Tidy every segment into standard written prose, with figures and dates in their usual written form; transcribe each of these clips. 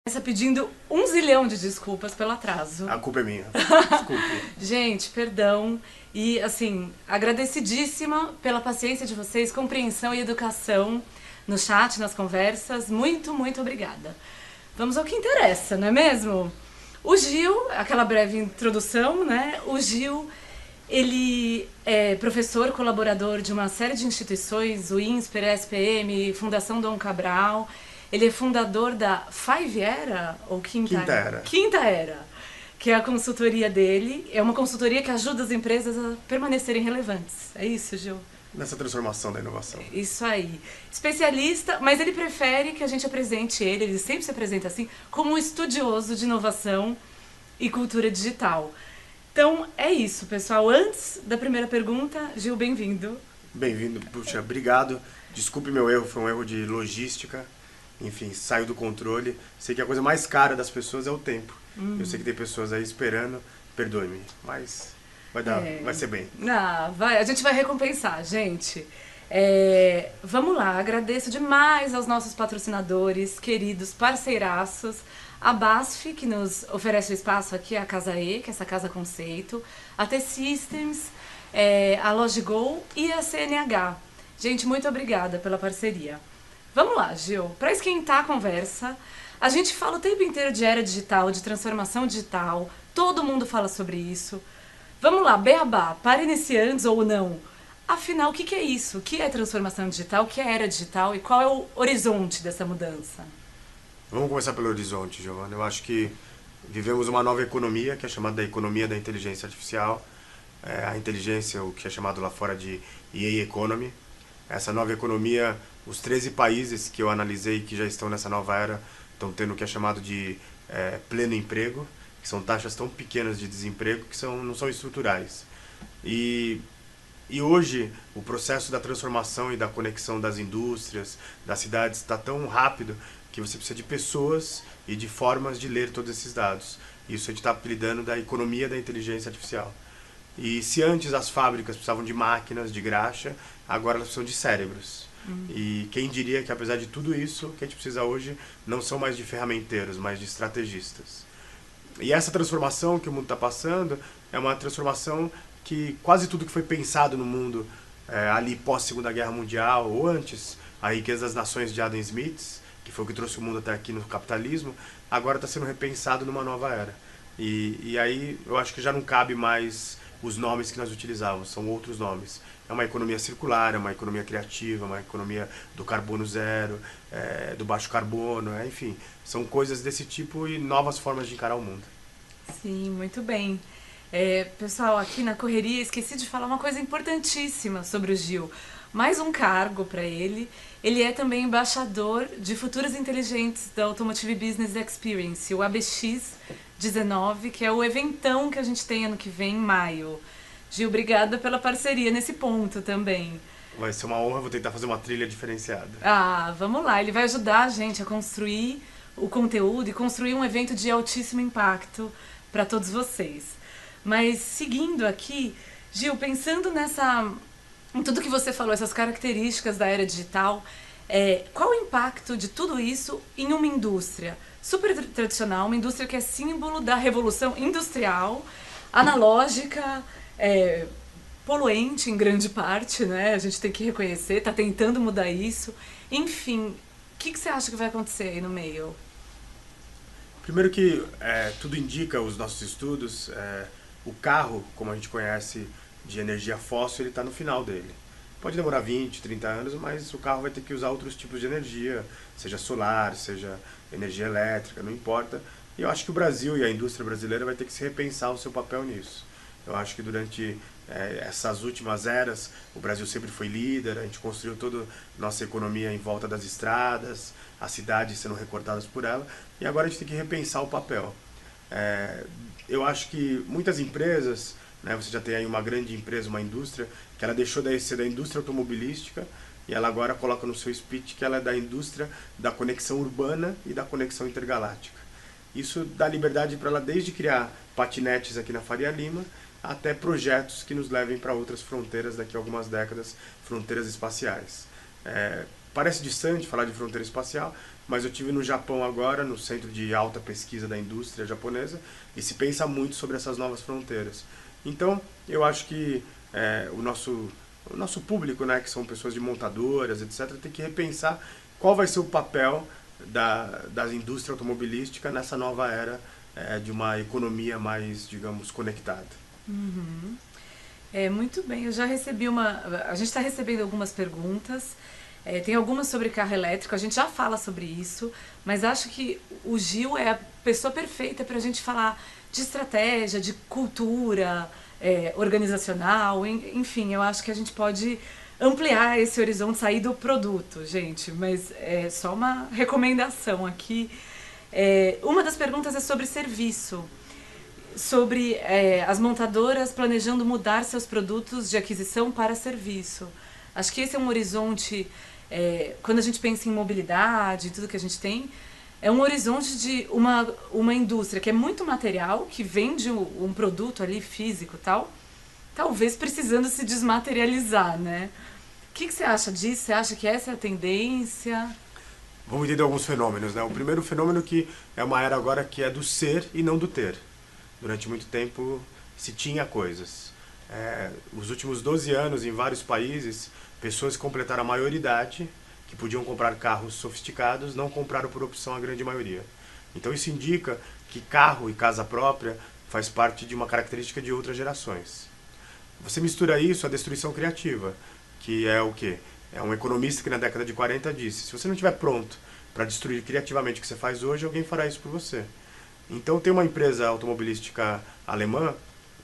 Começa pedindo 1 zilhão de desculpas pelo atraso. A culpa é minha. Desculpe. Gente, perdão. E, assim, agradecidíssima pela paciência de vocês, compreensão e educação no chat, nas conversas. Muito, muito obrigada. Vamos ao que interessa, não é mesmo? O Gil, aquela breve introdução, né? O Gil, ele é professor colaborador de uma série de instituições, o INSPER, SPM, Fundação Dom Cabral. Ele é fundador da Five Era, ou Quinta Era? Quinta Era, que é a consultoria dele. É uma consultoria que ajuda as empresas a permanecerem relevantes. É isso, Gil? Nessa transformação da inovação. Isso aí. Especialista, mas ele prefere que a gente apresente ele sempre se apresenta assim, como um estudioso de inovação e cultura digital. Então, é isso, pessoal. Antes da primeira pergunta, Gil, bem-vindo. Bem-vindo, puxa, obrigado. Desculpe meu erro, foi um erro de logística. Enfim, saiu do controle. Sei que a coisa mais cara das pessoas é o tempo. Eu sei que tem pessoas aí esperando, perdoe-me, mas vai ser bem. A gente vai recompensar, gente. Vamos lá, agradeço demais aos nossos patrocinadores, queridos parceiraços, a BASF, que nos oferece o espaço aqui, a Casa E, que é essa casa conceito, a T-Systems, a LogiGo e a CNH. Gente, muito obrigada pela parceria. Vamos lá, Gil, para esquentar a conversa, a gente fala o tempo inteiro de era digital, de transformação digital, todo mundo fala sobre isso. Vamos lá, beabá, para iniciantes ou não. Afinal, o que é isso? O que é transformação digital? O que é era digital? E qual é o horizonte dessa mudança? Vamos começar pelo horizonte, Giovana. Eu acho que vivemos uma nova economia, que é chamada da economia da inteligência artificial. A inteligência, o que é chamado lá fora de EA Economy. Essa nova economia, os 13 países que eu analisei que já estão nessa nova era, estão tendo o que é chamado de pleno emprego, que são taxas tão pequenas de desemprego que não são estruturais. E hoje o processo da transformação e da conexão das indústrias, das cidades, está tão rápido que você precisa de pessoas e de formas de ler todos esses dados. Isso a gente está apelidando da economia da inteligência artificial. E se antes as fábricas precisavam de máquinas, de graxa, agora elas precisam de cérebros. E quem diria que apesar de tudo isso, o que a gente precisa hoje não são mais de ferramenteiros, mas de estrategistas. E essa transformação que o mundo está passando é uma transformação que quase tudo que foi pensado no mundo ali pós Segunda Guerra Mundial ou antes, a riqueza das nações de Adam Smith, que foi o que trouxe o mundo até aqui no capitalismo, agora está sendo repensado numa nova era. E aí eu acho que já não cabe mais os nomes que nós utilizávamos, são outros nomes. É uma economia circular, é uma economia criativa, uma economia do carbono zero, do baixo carbono, enfim, são coisas desse tipo e novas formas de encarar o mundo. Sim, muito bem. Pessoal, aqui na correria esqueci de falar uma coisa importantíssima sobre o Gil. Mais um cargo para ele. Ele é também embaixador de futuros inteligentes da Automotive Business Experience, o ABX19, que é o eventão que a gente tem ano que vem, em maio. Gil, obrigada pela parceria nesse ponto também. Vai ser uma honra, vou tentar fazer uma trilha diferenciada. Vamos lá, ele vai ajudar a gente a construir o conteúdo e construir um evento de altíssimo impacto para todos vocês. Mas seguindo aqui, Gil, pensando em tudo que você falou, essas características da era digital, qual o impacto de tudo isso em uma indústria super tradicional, uma indústria que é símbolo da revolução industrial, analógica, poluente em grande parte, né? A gente tem que reconhecer, está tentando mudar isso. Enfim, o que você acha que vai acontecer aí no meio? Primeiro que tudo indica, os nossos estudos, o carro, como a gente conhece de energia fóssil, ele está no final dele. Pode demorar 20, 30 anos, mas o carro vai ter que usar outros tipos de energia, seja solar, seja energia elétrica, não importa. E eu acho que o Brasil e a indústria brasileira vai ter que se repensar o seu papel nisso. Eu acho que durante essas últimas eras, o Brasil sempre foi líder, a gente construiu toda a nossa economia em volta das estradas, as cidades sendo recordadas por ela, e agora a gente tem que repensar o papel. Eu acho que muitas empresas, você já tem aí uma grande empresa, uma indústria, que ela deixou de ser da indústria automobilística e ela agora coloca no seu speech que ela é da indústria da conexão urbana e da conexão intergaláctica. Isso dá liberdade para ela desde criar patinetes aqui na Faria Lima até projetos que nos levem para outras fronteiras daqui a algumas décadas, fronteiras espaciais. parece distante falar de fronteira espacial, mas eu tive no Japão agora, no Centro de Alta Pesquisa da Indústria Japonesa, e se pensa muito sobre essas novas fronteiras. Então, eu acho que o nosso público, né, que são pessoas de montadoras, etc., tem que repensar qual vai ser o papel da indústria automobilística nessa nova era de uma economia mais, digamos, conectada. Uhum. Muito bem, eu já recebi a gente está recebendo algumas perguntas, tem algumas sobre carro elétrico, a gente já fala sobre isso, mas acho que o Gil é a pessoa perfeita para a gente falar de estratégia, de cultura, organizacional, enfim, eu acho que a gente pode ampliar esse horizonte, sair do produto, gente, mas é só uma recomendação aqui. Uma das perguntas é sobre serviço, sobre as montadoras planejando mudar seus produtos de aquisição para serviço. Acho que esse é um horizonte, quando a gente pensa em mobilidade, tudo que a gente tem, é um horizonte de uma indústria que é muito material, que vende um produto ali físico e tal, talvez precisando se desmaterializar, né? O que você acha disso? Você acha que essa é a tendência? Vamos entender alguns fenômenos, né? O primeiro fenômeno que é uma era agora que é do ser e não do ter. Durante muito tempo se tinha coisas. Os últimos 12 anos, em vários países, pessoas que completaram a maioridade, que podiam comprar carros sofisticados, não compraram por opção a grande maioria. Então isso indica que carro e casa própria faz parte de uma característica de outras gerações. Você mistura isso à destruição criativa, que é o quê? É um economista que na década de 40 disse, se você não estiver pronto para destruir criativamente o que você faz hoje, alguém fará isso por você. Então tem uma empresa automobilística alemã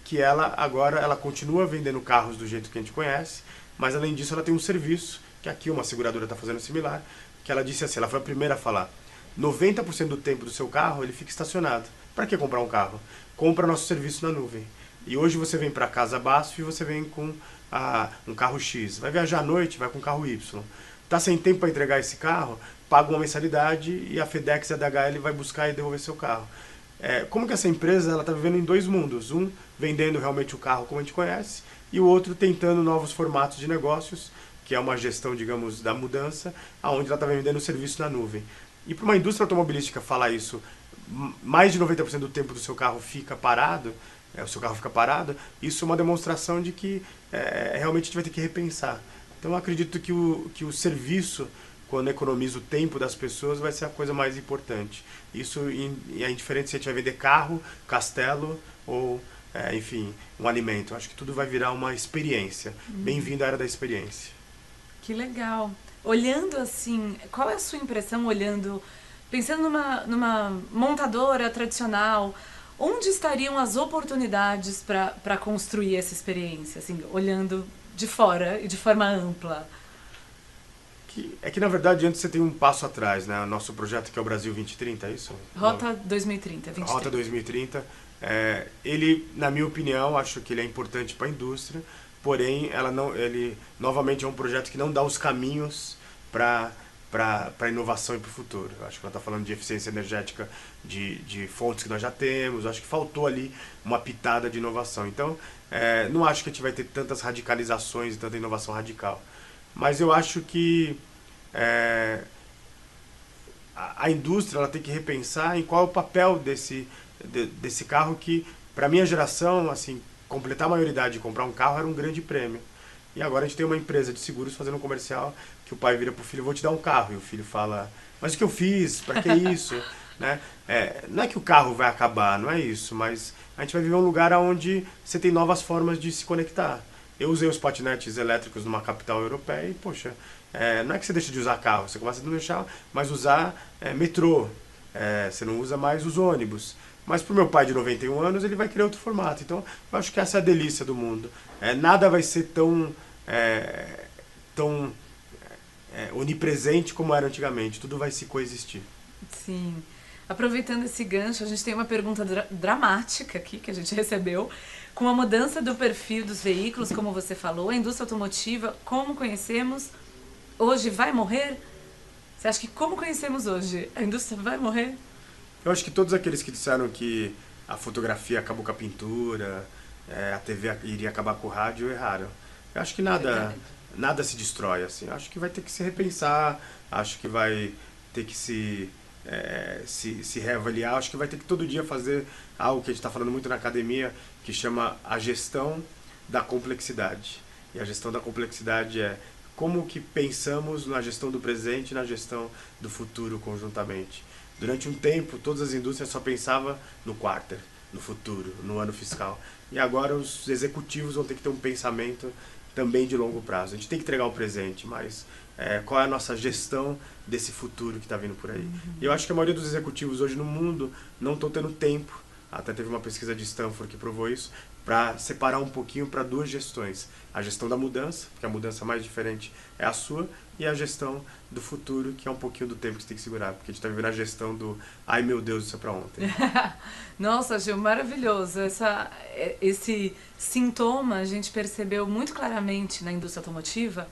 que ela continua vendendo carros do jeito que a gente conhece, mas além disso ela tem um serviço, que aqui uma seguradora está fazendo similar, que ela disse assim, ela foi a primeira a falar, 90% do tempo do seu carro ele fica estacionado. Para que comprar um carro? Compra nosso serviço na nuvem. E hoje você vem para casa BASF e você vem com um carro X. Vai viajar à noite, vai com um carro Y. Está sem tempo para entregar esse carro? Paga uma mensalidade e a FedEx e a DHL vai buscar e devolver seu carro. Como que essa empresa está vivendo em dois mundos? Um vendendo realmente o carro como a gente conhece e o outro tentando novos formatos de negócios, que é uma gestão, digamos, da mudança, onde ela está vendendo o serviço na nuvem. E para uma indústria automobilística falar isso, mais de 90% do tempo do seu carro fica parado, o seu carro fica parado, isso é uma demonstração de que realmente a gente vai ter que repensar. Então eu acredito que o serviço, quando economiza o tempo das pessoas, vai ser a coisa mais importante. Isso é indiferente se a gente vai vender carro, castelo ou, enfim, um alimento. Eu acho que tudo vai virar uma experiência. Bem-vindo à era da experiência. Que legal. Olhando assim, qual é a sua impressão pensando numa montadora tradicional, onde estariam as oportunidades para construir essa experiência, assim, olhando de fora e de forma ampla? É que, na verdade, antes você tem um passo atrás, né? O nosso projeto que é o Brasil 2030, é isso? Rota 2030, 2030. Rota 2030. Ele, na minha opinião, acho que ele é importante para a indústria, porém, ele novamente é um projeto que não dá os caminhos para a inovação e para o futuro. Eu acho que ela está falando de eficiência energética de fontes que nós já temos, eu acho que faltou ali uma pitada de inovação. Então, não acho que a gente vai ter tantas radicalizações e tanta inovação radical. Mas eu acho que a indústria ela tem que repensar em qual é o papel desse carro que, para a minha geração, assim, completar a maioridade e comprar um carro era um grande prêmio. E agora a gente tem uma empresa de seguros fazendo um comercial que o pai vira pro filho, vou te dar um carro. E o filho fala, mas o que eu fiz? Para que isso? Né? Não é que o carro vai acabar, não é isso, mas a gente vai viver um lugar onde você tem novas formas de se conectar. Eu usei os patinetes elétricos numa capital europeia e, poxa, não é que você deixa de usar carro, você começa a não deixar mais usar metrô, você não usa mais os ônibus. Mas para o meu pai de 91 anos, ele vai querer outro formato. Então, eu acho que essa é a delícia do mundo. Nada vai ser tão onipresente como era antigamente. Tudo vai se coexistir. Sim. Aproveitando esse gancho, a gente tem uma pergunta dramática aqui que a gente recebeu. Com a mudança do perfil dos veículos, como você falou, a indústria automotiva, como conhecemos, hoje vai morrer? Você acha que como conhecemos hoje, a indústria vai morrer? Eu acho que todos aqueles que disseram que a fotografia acabou com a pintura, a TV iria acabar com o rádio, erraram. Eu acho que nada nada se destrói, assim. Acho que vai ter que se repensar, acho que vai ter que se reavaliar, acho que vai ter que todo dia fazer algo que a gente está falando muito na academia, que chama a gestão da complexidade. E a gestão da complexidade é como que pensamos na gestão do presente e na gestão do futuro conjuntamente. Durante um tempo, todas as indústrias só pensavam no quarter, no futuro, no ano fiscal. E agora os executivos vão ter que ter um pensamento também de longo prazo. A gente tem que entregar o presente, mas qual é a nossa gestão desse futuro que está vindo por aí? E eu acho que a maioria dos executivos hoje no mundo não estão tendo tempo, até teve uma pesquisa de Stanford que provou isso, para separar um pouquinho para duas gestões. A gestão da mudança, porque a mudança mais diferente é a sua, e a gestão do futuro, que é um pouquinho do tempo que você tem que segurar, porque a gente está vivendo a gestão do ai meu Deus, isso é para ontem. Nossa, Gil, maravilhoso. Esse sintoma a gente percebeu muito claramente na indústria automotiva,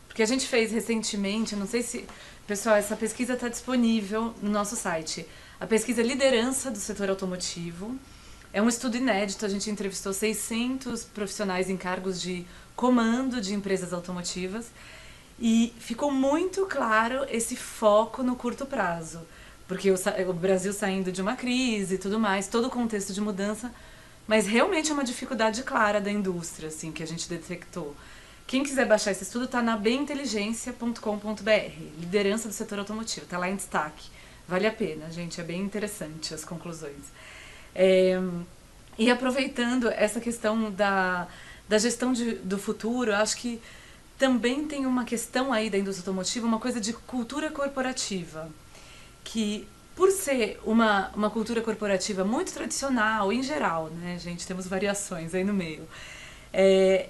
porque a gente fez recentemente, não sei se... Pessoal, essa pesquisa está disponível no nosso site. A pesquisa Liderança do Setor Automotivo. É um estudo inédito, a gente entrevistou 600 profissionais em cargos de comando de empresas automotivas e ficou muito claro esse foco no curto prazo, porque o Brasil saindo de uma crise e tudo mais, todo o contexto de mudança, mas realmente é uma dificuldade clara da indústria, assim, que a gente detectou. Quem quiser baixar esse estudo está na beinteligência.com.br, liderança do setor automotivo, está lá em destaque. Vale a pena, gente, é bem interessante as conclusões. E aproveitando essa questão da gestão do futuro, acho que também tem uma questão aí da indústria automotiva, uma coisa de cultura corporativa, que por ser uma cultura corporativa muito tradicional, em geral, né, gente, temos variações aí no meio,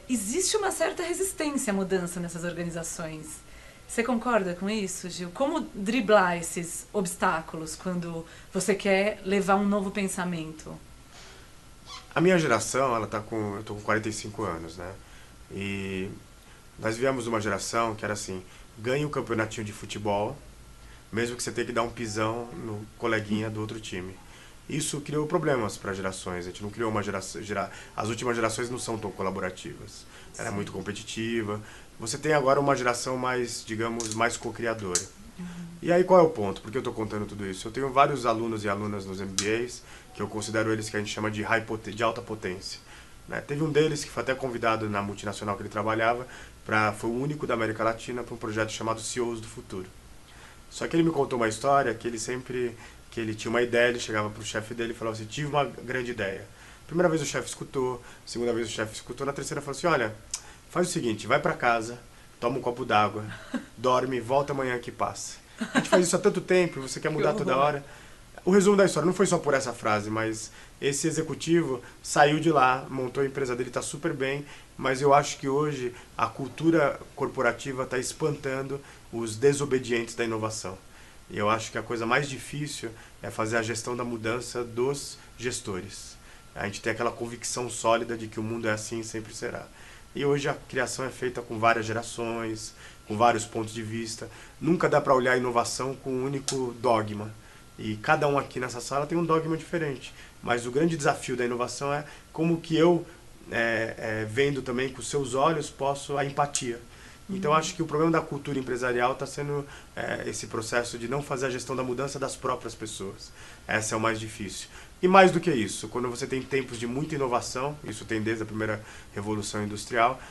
existe uma certa resistência à mudança nessas organizações. Você concorda com isso, Gil? Como driblar esses obstáculos quando você quer levar um novo pensamento? A minha geração, eu tô com 45 anos, né? E nós viemos de uma geração que era assim, ganhe um campeonatinho de futebol, mesmo que você tenha que dar um pisão no coleguinha do outro time. Isso criou problemas para gerações. A gente não criou uma geração... As últimas gerações não são tão colaborativas. Ela é muito competitiva. Você tem agora uma geração mais, digamos, mais co-criadora. E aí qual é o ponto? Por que eu estou contando tudo isso? Eu tenho vários alunos e alunas nos MBAs, que eu considero eles que a gente chama de alta potência. Né? Teve um deles que foi até convidado na multinacional que ele trabalhava, foi o único da América Latina para um projeto chamado CEOs do Futuro. Só que ele me contou uma história que ele tinha uma ideia, ele chegava para o chefe dele e falava assim, tive uma grande ideia. Primeira vez o chefe escutou, segunda vez o chefe escutou, na terceira falou assim, olha, faz o seguinte, vai para casa, toma um copo d'água, dorme, volta amanhã que passa. A gente faz isso há tanto tempo, você quer mudar toda hora. O resumo da história não foi só por essa frase, mas esse executivo saiu de lá, montou a empresa dele, está super bem, mas eu acho que hoje a cultura corporativa está espantando os desobedientes da inovação. E eu acho que a coisa mais difícil é fazer a gestão da mudança dos gestores. A gente tem aquela convicção sólida de que o mundo é assim e sempre será. E hoje a criação é feita com várias gerações, com vários pontos de vista. Nunca dá para olhar a inovação com um único dogma. E cada um aqui nessa sala tem um dogma diferente. Mas o grande desafio da inovação é como que eu, vendo também com os seus olhos, posso a empatia. Então acho que o problema da cultura empresarial está sendo esse processo de não fazer a gestão da mudança das próprias pessoas. Essa é o mais difícil. E mais do que isso, quando você tem tempos de muita inovação, isso tem desde a primeira revolução industrial,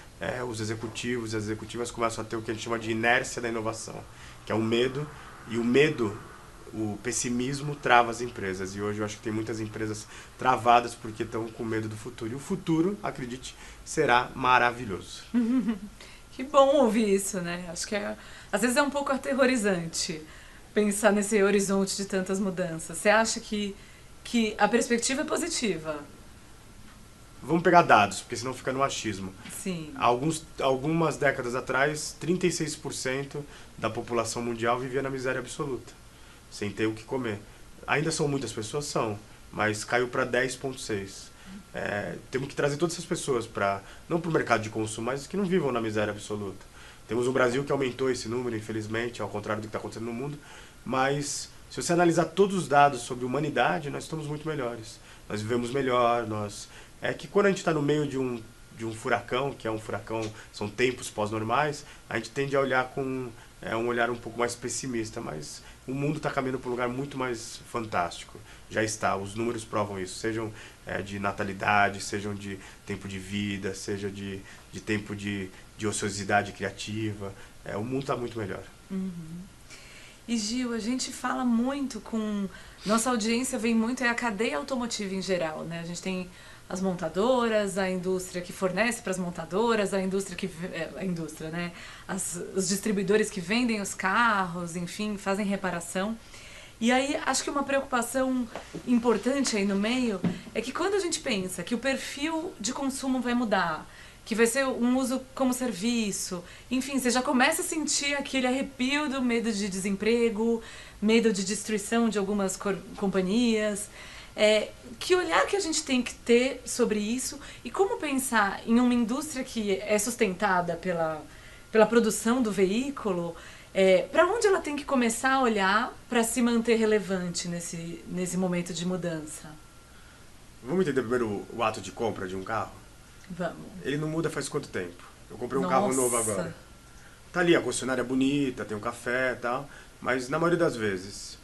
os executivos e as executivas começam a ter o que a gente chama de inércia da inovação, que é o medo, e o medo, o pessimismo trava as empresas. E hoje eu acho que tem muitas empresas travadas porque estão com medo do futuro. E o futuro, acredite, será maravilhoso. Que bom ouvir isso, né? Acho que às vezes é um pouco aterrorizante pensar nesse horizonte de tantas mudanças. Você acha que a perspectiva é positiva? Vamos pegar dados, porque senão fica no achismo. Sim. Algumas décadas atrás, 36% da população mundial vivia na miséria absoluta, sem ter o que comer. Ainda são muitas pessoas? São, mas caiu para 10,6%. Temos que trazer todas essas pessoas não para o mercado de consumo, mas que não vivam na miséria absoluta. Temos um Brasil que aumentou esse número, infelizmente, ao contrário do que está acontecendo no mundo, mas se você analisar todos os dados sobre humanidade, nós estamos muito melhores. Nós vivemos melhor, é que quando a gente está no meio de de um furacão, que é um furacão, são tempos pós-normais, a gente tende a olhar com um olhar um pouco mais pessimista, mas o mundo está caminhando para um lugar muito mais fantástico. Já está, os números provam isso, sejam de natalidade, sejam de tempo de vida, seja de tempo de ociosidade criativa. O mundo está muito melhor. Uhum. E Gil, a gente fala muito com... Nossa audiência vem muito, é a cadeia automotiva em geral, né? A gente tem as montadoras, a indústria que fornece para as montadoras, a indústria que... A indústria, né? Os distribuidores que vendem os carros, enfim, fazem reparação. E aí, acho que uma preocupação importante aí no meio é que quando a gente pensa que o perfil de consumo vai mudar, que vai ser um uso como serviço, enfim, você já começa a sentir aquele arrepio do medo de desemprego, medo de destruição de algumas companhias. Que olhar que a gente tem que ter sobre isso e como pensar em uma indústria que é sustentada pela produção do veículo, para onde ela tem que começar a olhar para se manter relevante nesse momento de mudança? Vamos entender primeiro o ato de compra de um carro? Vamos. Ele não muda faz quanto tempo? Eu comprei um carro novo agora. Tá ali, a concessionária é bonita, tem um café e tal, mas na maioria das vezes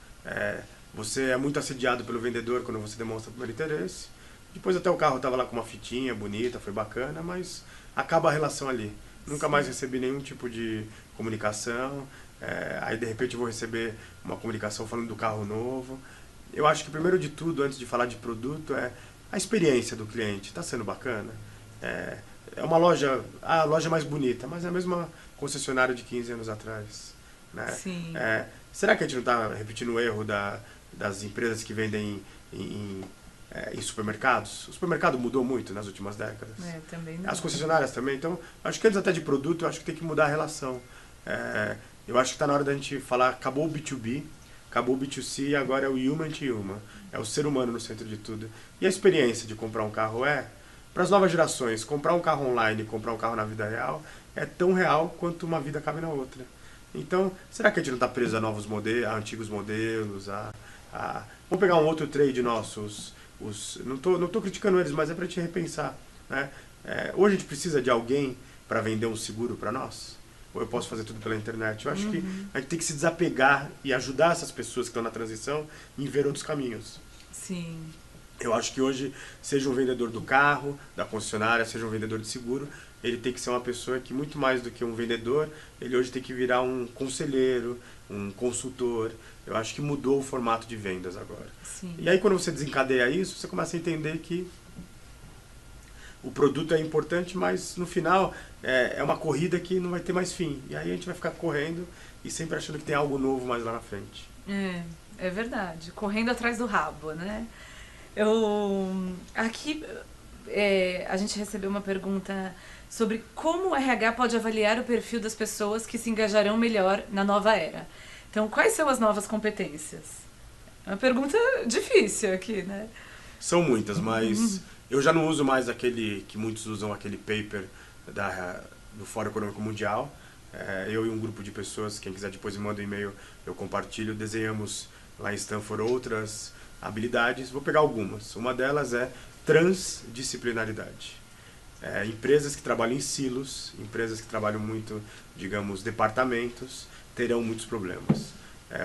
você é muito assediado pelo vendedor quando você demonstra o primeiro interesse. Depois até o carro tava lá com uma fitinha bonita, foi bacana, mas acaba a relação ali. Nunca mais recebi nenhum tipo de comunicação. Aí de repente eu vou receber uma comunicação falando do carro novo. Eu acho que primeiro de tudo, antes de falar de produto, é a experiência do cliente. Está sendo bacana? É uma loja, a loja mais bonita, mas é a mesma concessionária de 15 anos atrás. Né? Sim. Será que a gente não está repetindo o erro das empresas que vendem em supermercados? O supermercado mudou muito nas últimas décadas. Também não. As concessionárias também. Então, acho que antes até de produto, eu acho que tem que mudar a relação. Eu acho que está na hora da gente falar, acabou o B2B, acabou o B2C e agora é o human to human. É o ser humano no centro de tudo. E a experiência de comprar um carro para as novas gerações, comprar um carro online e comprar um carro na vida real é tão real quanto uma vida cabe na outra. Então, será que a gente não está preso a novos modelos, a antigos modelos? Vamos pegar um outro trade nosso, não tô criticando eles, mas é para a gente repensar. Né? Hoje a gente precisa de alguém para vender um seguro para nós? Ou eu posso fazer tudo pela internet? Eu acho que a gente tem que se desapegar e ajudar essas pessoas que estão na transição em ver outros caminhos. Sim. Eu acho que hoje, seja um vendedor do carro, da concessionária, seja um vendedor de seguro, ele tem que ser uma pessoa que, muito mais do que um vendedor, ele hoje tem que virar um conselheiro, um consultor. Eu acho que mudou o formato de vendas agora. Sim. E aí, quando você desencadeia isso, você começa a entender que o produto é importante, mas no final é uma corrida que não vai ter mais fim. E aí a gente vai ficar correndo e sempre achando que tem algo novo mais lá na frente. É verdade. Correndo atrás do rabo, né? Aqui a gente recebeu uma pergunta sobre como o RH pode avaliar o perfil das pessoas que se engajarão melhor na nova era. Então, quais são as novas competências? É uma pergunta difícil aqui, né? São muitas, mas eu já não uso mais aquele que muitos usam, aquele paper do Fórum Econômico Mundial. Eu e um grupo de pessoas, quem quiser depois me manda um e-mail, eu compartilho, desenhamos lá em Stanford outras habilidades. Vou pegar algumas. Uma delas é transdisciplinaridade. Empresas que trabalham em silos, empresas que trabalham muito, digamos, departamentos, terão muitos problemas.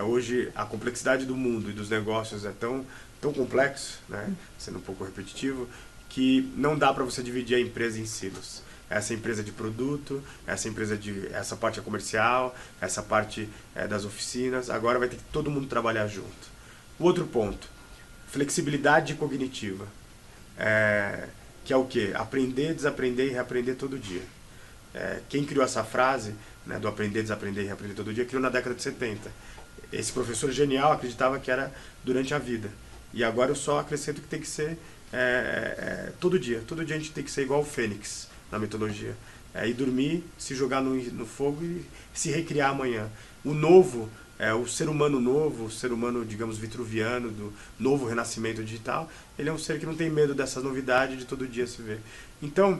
Hoje, a complexidade do mundo e dos negócios é tão complexo, né, sendo um pouco repetitivo, que não dá para você dividir a empresa em silos. Essa empresa de produto, essa parte é comercial, essa parte das oficinas, agora vai ter que todo mundo trabalhar junto. O outro ponto, flexibilidade cognitiva, que é o quê? Aprender, desaprender e reaprender todo dia. Quem criou essa frase, né, do aprender, desaprender e reaprender todo dia, criou na década de 70. Esse professor genial acreditava que era durante a vida. E agora eu só acrescento que tem que ser todo dia. Todo dia a gente tem que ser igual o Fênix na mitologia. Ir dormir, se jogar no fogo e se recriar amanhã. O novo, o ser humano novo, o ser humano, digamos, vitruviano, do novo renascimento digital, ele é um ser que não tem medo dessa novidade de todo dia se ver. Então,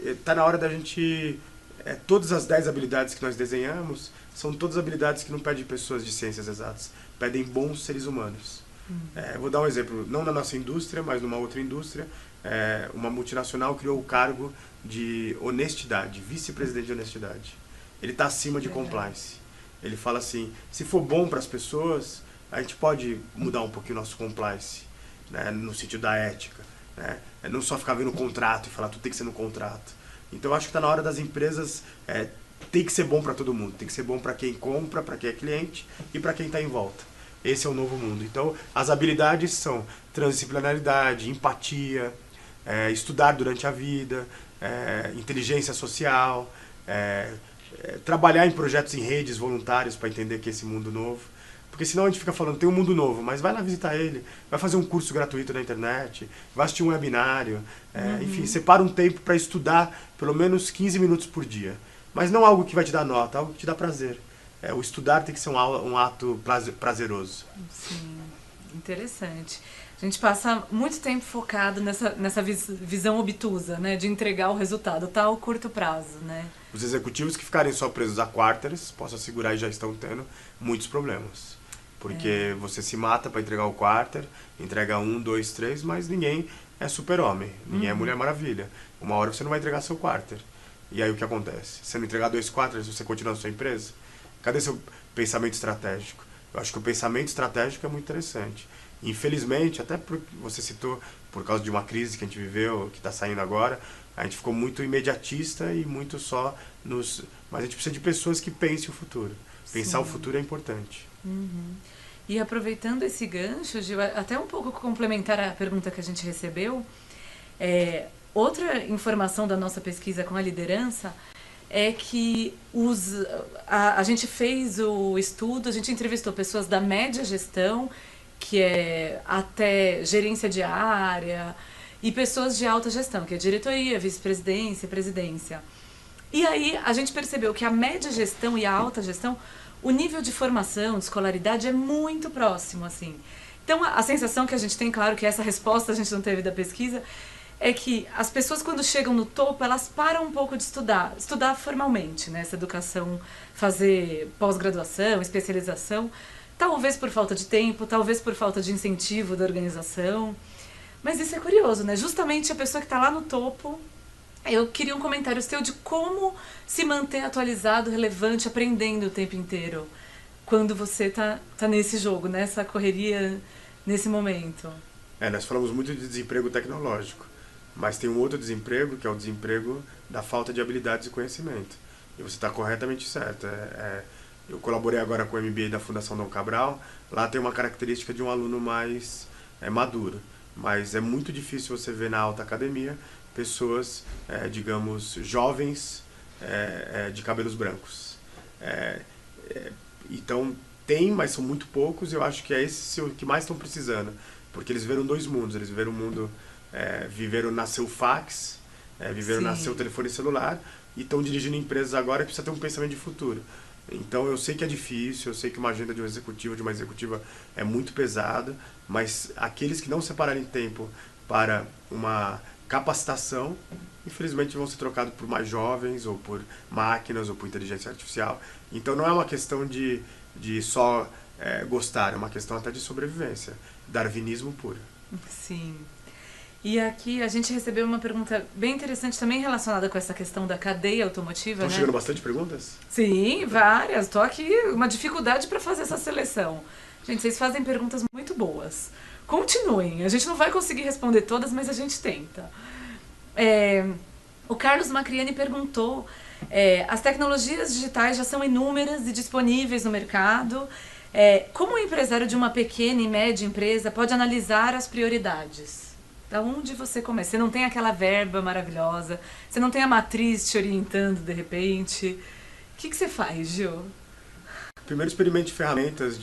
está na hora da gente... todas as 10 habilidades que nós desenhamos são todas habilidades que não pedem pessoas de ciências exatas, pedem bons seres humanos. Vou dar um exemplo, não na nossa indústria, mas numa outra indústria. Uma multinacional criou o cargo de honestidade, vice-presidente de honestidade. Ele está acima de compliance. Ele fala assim, se for bom para as pessoas, a gente pode mudar um pouquinho o nosso compliance, né, no sentido da ética. Né? Não só ficar vendo o contrato e falar tudo tem que ser no contrato. Então acho que está na hora das empresas, tem que ser bom para todo mundo, tem que ser bom para quem compra, para quem é cliente e para quem está em volta. Esse é o novo mundo. Então as habilidades são transdisciplinaridade, empatia, estudar durante a vida, inteligência social, trabalhar em projetos em redes voluntários para entender que esse mundo novo. Porque senão a gente fica falando, tem um mundo novo, mas vai lá visitar ele, vai fazer um curso gratuito na internet, vai assistir um webinário, enfim, separa um tempo para estudar pelo menos 15 minutos por dia. Mas não algo que vai te dar nota, algo que te dá prazer. O estudar tem que ser um ato prazeroso. Sim, interessante. A gente passa muito tempo focado nessa visão obtusa, né, de entregar o resultado, tá ao curto prazo, né? Os executivos que ficarem só presos a quarters, posso assegurar, já estão tendo muitos problemas. Porque você se mata para entregar o quarter, entrega 1, 2, 3, mas ninguém é super-homem, ninguém é Mulher Maravilha. Uma hora você não vai entregar seu quarter. E aí o que acontece? Se você não entregar 2 quarters, você continua na sua empresa? Cadê seu pensamento estratégico? Eu acho que o pensamento estratégico é muito interessante. Infelizmente, até porque você citou, por causa de uma crise que a gente viveu, que está saindo agora, a gente ficou muito imediatista e muito só nos... Mas a gente precisa de pessoas que pensem o futuro. Pensar o futuro é importante. E aproveitando esse gancho, Gil, até um pouco complementar a pergunta que a gente recebeu, outra informação da nossa pesquisa com a liderança é que a gente fez o estudo, a gente entrevistou pessoas da média gestão, que é até gerência de área, e pessoas de alta gestão, que é diretoria, vice-presidência, presidência. E aí a gente percebeu que a média gestão e a alta gestão, o nível de formação, de escolaridade é muito próximo, assim. Então a sensação que a gente tem, claro que essa resposta a gente não teve da pesquisa, é que as pessoas quando chegam no topo, elas param um pouco de estudar formalmente, né? Essa educação, fazer pós-graduação, especialização, talvez por falta de tempo, talvez por falta de incentivo da organização. Mas isso é curioso, né? Justamente a pessoa que está lá no topo, eu queria um comentário seu de como se manter atualizado, relevante, aprendendo o tempo inteiro, quando você tá nesse jogo, nessa correria, nesse momento. Nós falamos muito de desemprego tecnológico, mas tem um outro desemprego, que é o desemprego da falta de habilidades e conhecimento. E você está corretamente certo. Eu colaborei agora com o MBA da Fundação Dom Cabral, lá tem uma característica de um aluno mais maduro. Mas é muito difícil você ver na alta academia pessoas, digamos, jovens de cabelos brancos. Então tem, mas são muito poucos, e eu acho que é esse o que mais estão precisando. Porque eles viveram 2 mundos, eles viveram um mundo, nasceu o fax, nasceu o telefone celular, e estão dirigindo empresas agora que precisa ter um pensamento de futuro. Então eu sei que é difícil, eu sei que uma agenda de um executivo, de uma executiva é muito pesada, mas aqueles que não separarem tempo para uma capacitação, infelizmente vão ser trocados por mais jovens, ou por máquinas, ou por inteligência artificial. Então não é uma questão de só gostar, é uma questão até de sobrevivência, darwinismo puro. Sim. E aqui a gente recebeu uma pergunta bem interessante também relacionada com essa questão da cadeia automotiva, Estão chegando bastante perguntas? Sim, várias. Estou aqui, uma dificuldade para fazer essa seleção. Gente, vocês fazem perguntas muito boas. Continuem, a gente não vai conseguir responder todas, mas a gente tenta. O Carlos Macriani perguntou, as tecnologias digitais já são inúmeras e disponíveis no mercado. Como o empresário de uma pequena e média empresa pode analisar as prioridades? Da onde você começa? Você não tem aquela verba maravilhosa, você não tem a matriz te orientando de repente. O que você faz, Gil? Primeiro, experimente ferramentas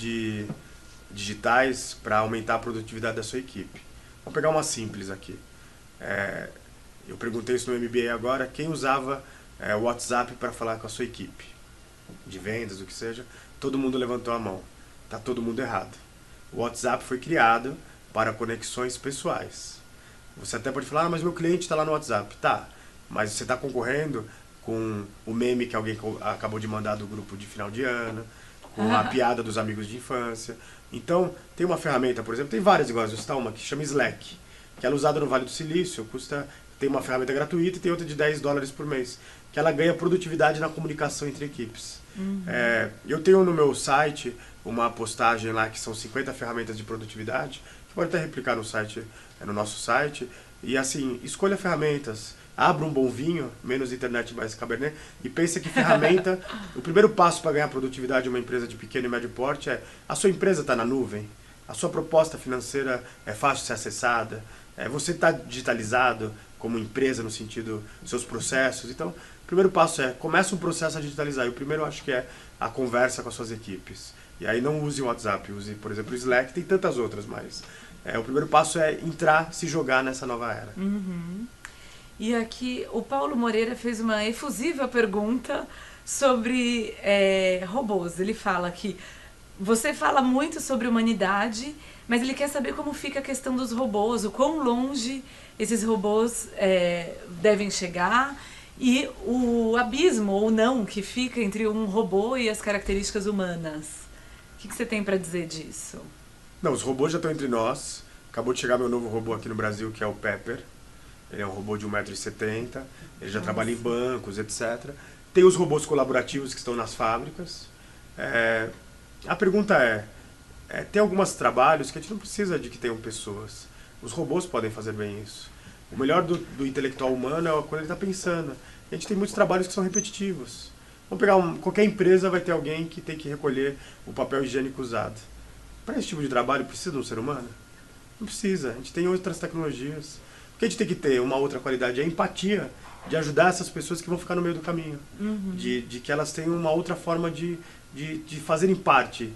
digitais para aumentar a produtividade da sua equipe. Vamos pegar uma simples aqui. Eu perguntei isso no MBA agora, quem usava o WhatsApp para falar com a sua equipe? De vendas, o que seja, todo mundo levantou a mão. Está todo mundo errado. O WhatsApp foi criado para conexões pessoais. Você até pode falar, mas meu cliente está lá no WhatsApp. Tá, mas você está concorrendo com o meme que alguém acabou de mandar do grupo de final de ano, com a piada dos amigos de infância. Então, tem uma ferramenta, por exemplo, tem várias iguais, eu citar uma que chama Slack, que ela é usada no Vale do Silício, tem uma ferramenta gratuita e tem outra de $10 por mês, que ela ganha produtividade na comunicação entre equipes. Eu tenho no meu site uma postagem lá que são 50 ferramentas de produtividade, que pode até replicar no site, no nosso site, e assim, escolha ferramentas, abra um bom vinho, menos internet, mais cabernet, e pense que ferramenta, o primeiro passo para ganhar produtividade de uma empresa de pequeno e médio porte é a sua empresa está na nuvem, a sua proposta financeira é fácil de ser acessada, você está digitalizado como empresa no sentido dos seus processos. Então, o primeiro passo começa um processo a digitalizar, e o primeiro eu acho que é a conversa com as suas equipes. E aí não use o WhatsApp, use, por exemplo, o Slack, tem tantas outras, mas o primeiro passo é entrar, se jogar nessa nova era. E aqui o Paulo Moreira fez uma efusiva pergunta sobre robôs. Ele fala que você fala muito sobre humanidade, mas ele quer saber como fica a questão dos robôs, o quão longe esses robôs devem chegar e o abismo ou não que fica entre um robô e as características humanas. O que você tem para dizer disso? Não, os robôs já estão entre nós. Acabou de chegar meu novo robô aqui no Brasil, que é o Pepper. Ele é um robô de 1,70 m, ele já trabalha em bancos, etc. Tem os robôs colaborativos que estão nas fábricas. A pergunta tem alguns trabalhos que a gente não precisa de que tenham pessoas. Os robôs podem fazer bem isso. O melhor do intelectual humano é quando ele está pensando. A gente tem muitos trabalhos que são repetitivos. Vamos pegar qualquer empresa vai ter alguém que tem que recolher o papel higiênico usado. Para esse tipo de trabalho precisa de um ser humano? Não precisa, a gente tem outras tecnologias. O que a gente tem que ter, uma outra qualidade, é a empatia, de ajudar essas pessoas que vão ficar no meio do caminho. De que elas tenham uma outra forma de fazerem parte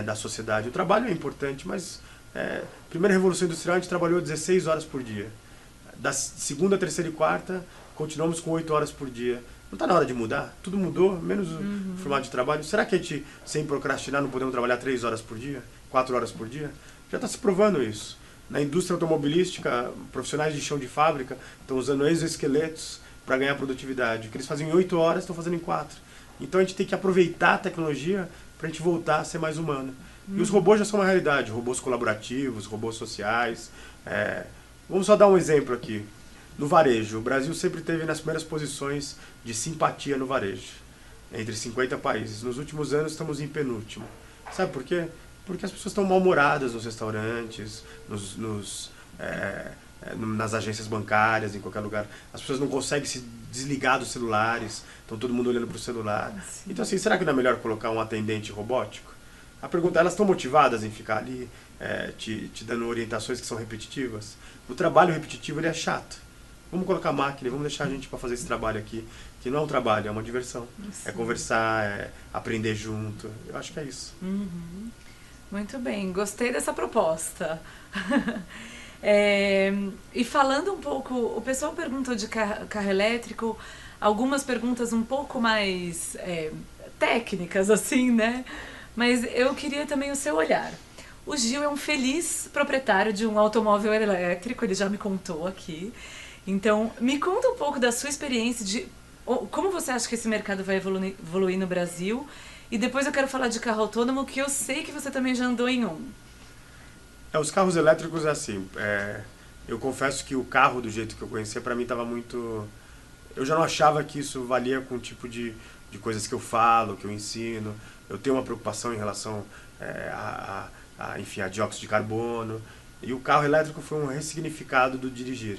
da sociedade. O trabalho é importante, mas primeira Revolução Industrial a gente trabalhou 16 horas por dia. Da segunda, terceira e quarta, continuamos com 8 horas por dia. Não está na hora de mudar? Tudo mudou, menos o formato de trabalho. Será que a gente, sem procrastinar, não podemos trabalhar 3 horas por dia? 4 horas por dia? Já está se provando isso. Na indústria automobilística, profissionais de chão de fábrica estão usando exoesqueletos para ganhar produtividade. O que eles fazem em 8 horas, estão fazendo em 4. Então a gente tem que aproveitar a tecnologia para a gente voltar a ser mais humano. E os robôs já são uma realidade. Robôs colaborativos, robôs sociais. Vamos só dar um exemplo aqui. No varejo, o Brasil sempre esteve nas primeiras posições de simpatia no varejo, entre 50 países. Nos últimos anos estamos em penúltimo. Sabe por quê? Porque as pessoas estão mal-humoradas nos restaurantes, nas agências bancárias, em qualquer lugar. As pessoas não conseguem se desligar dos celulares, estão todo mundo olhando para o celular. Então, assim, será que não é melhor colocar um atendente robótico? A pergunta é, elas estão motivadas em ficar ali, te dando orientações que são repetitivas? O trabalho repetitivo ele é chato. Vamos colocar máquina, vamos deixar a gente para fazer esse trabalho aqui, que não é um trabalho, é uma diversão. É conversar, é aprender junto. Eu acho que é isso. Muito bem, gostei dessa proposta. E falando um pouco, o pessoal perguntou de carro elétrico, algumas perguntas um pouco mais técnicas, assim, né? Mas eu queria também o seu olhar. O Gil é um feliz proprietário de um automóvel elétrico, ele já me contou aqui. Então, me conta um pouco da sua experiência, de como você acha que esse mercado vai evoluir no Brasil. E depois eu quero falar de carro autônomo, que eu sei que você também já andou em um. Os carros elétricos é assim, eu confesso que o carro do jeito que eu conhecia, para mim estava muito... Eu já não achava que isso valia com o tipo de coisas que eu falo, que eu ensino. Eu tenho uma preocupação em relação enfim, a dióxido de carbono. E o carro elétrico foi um ressignificado do dirigir.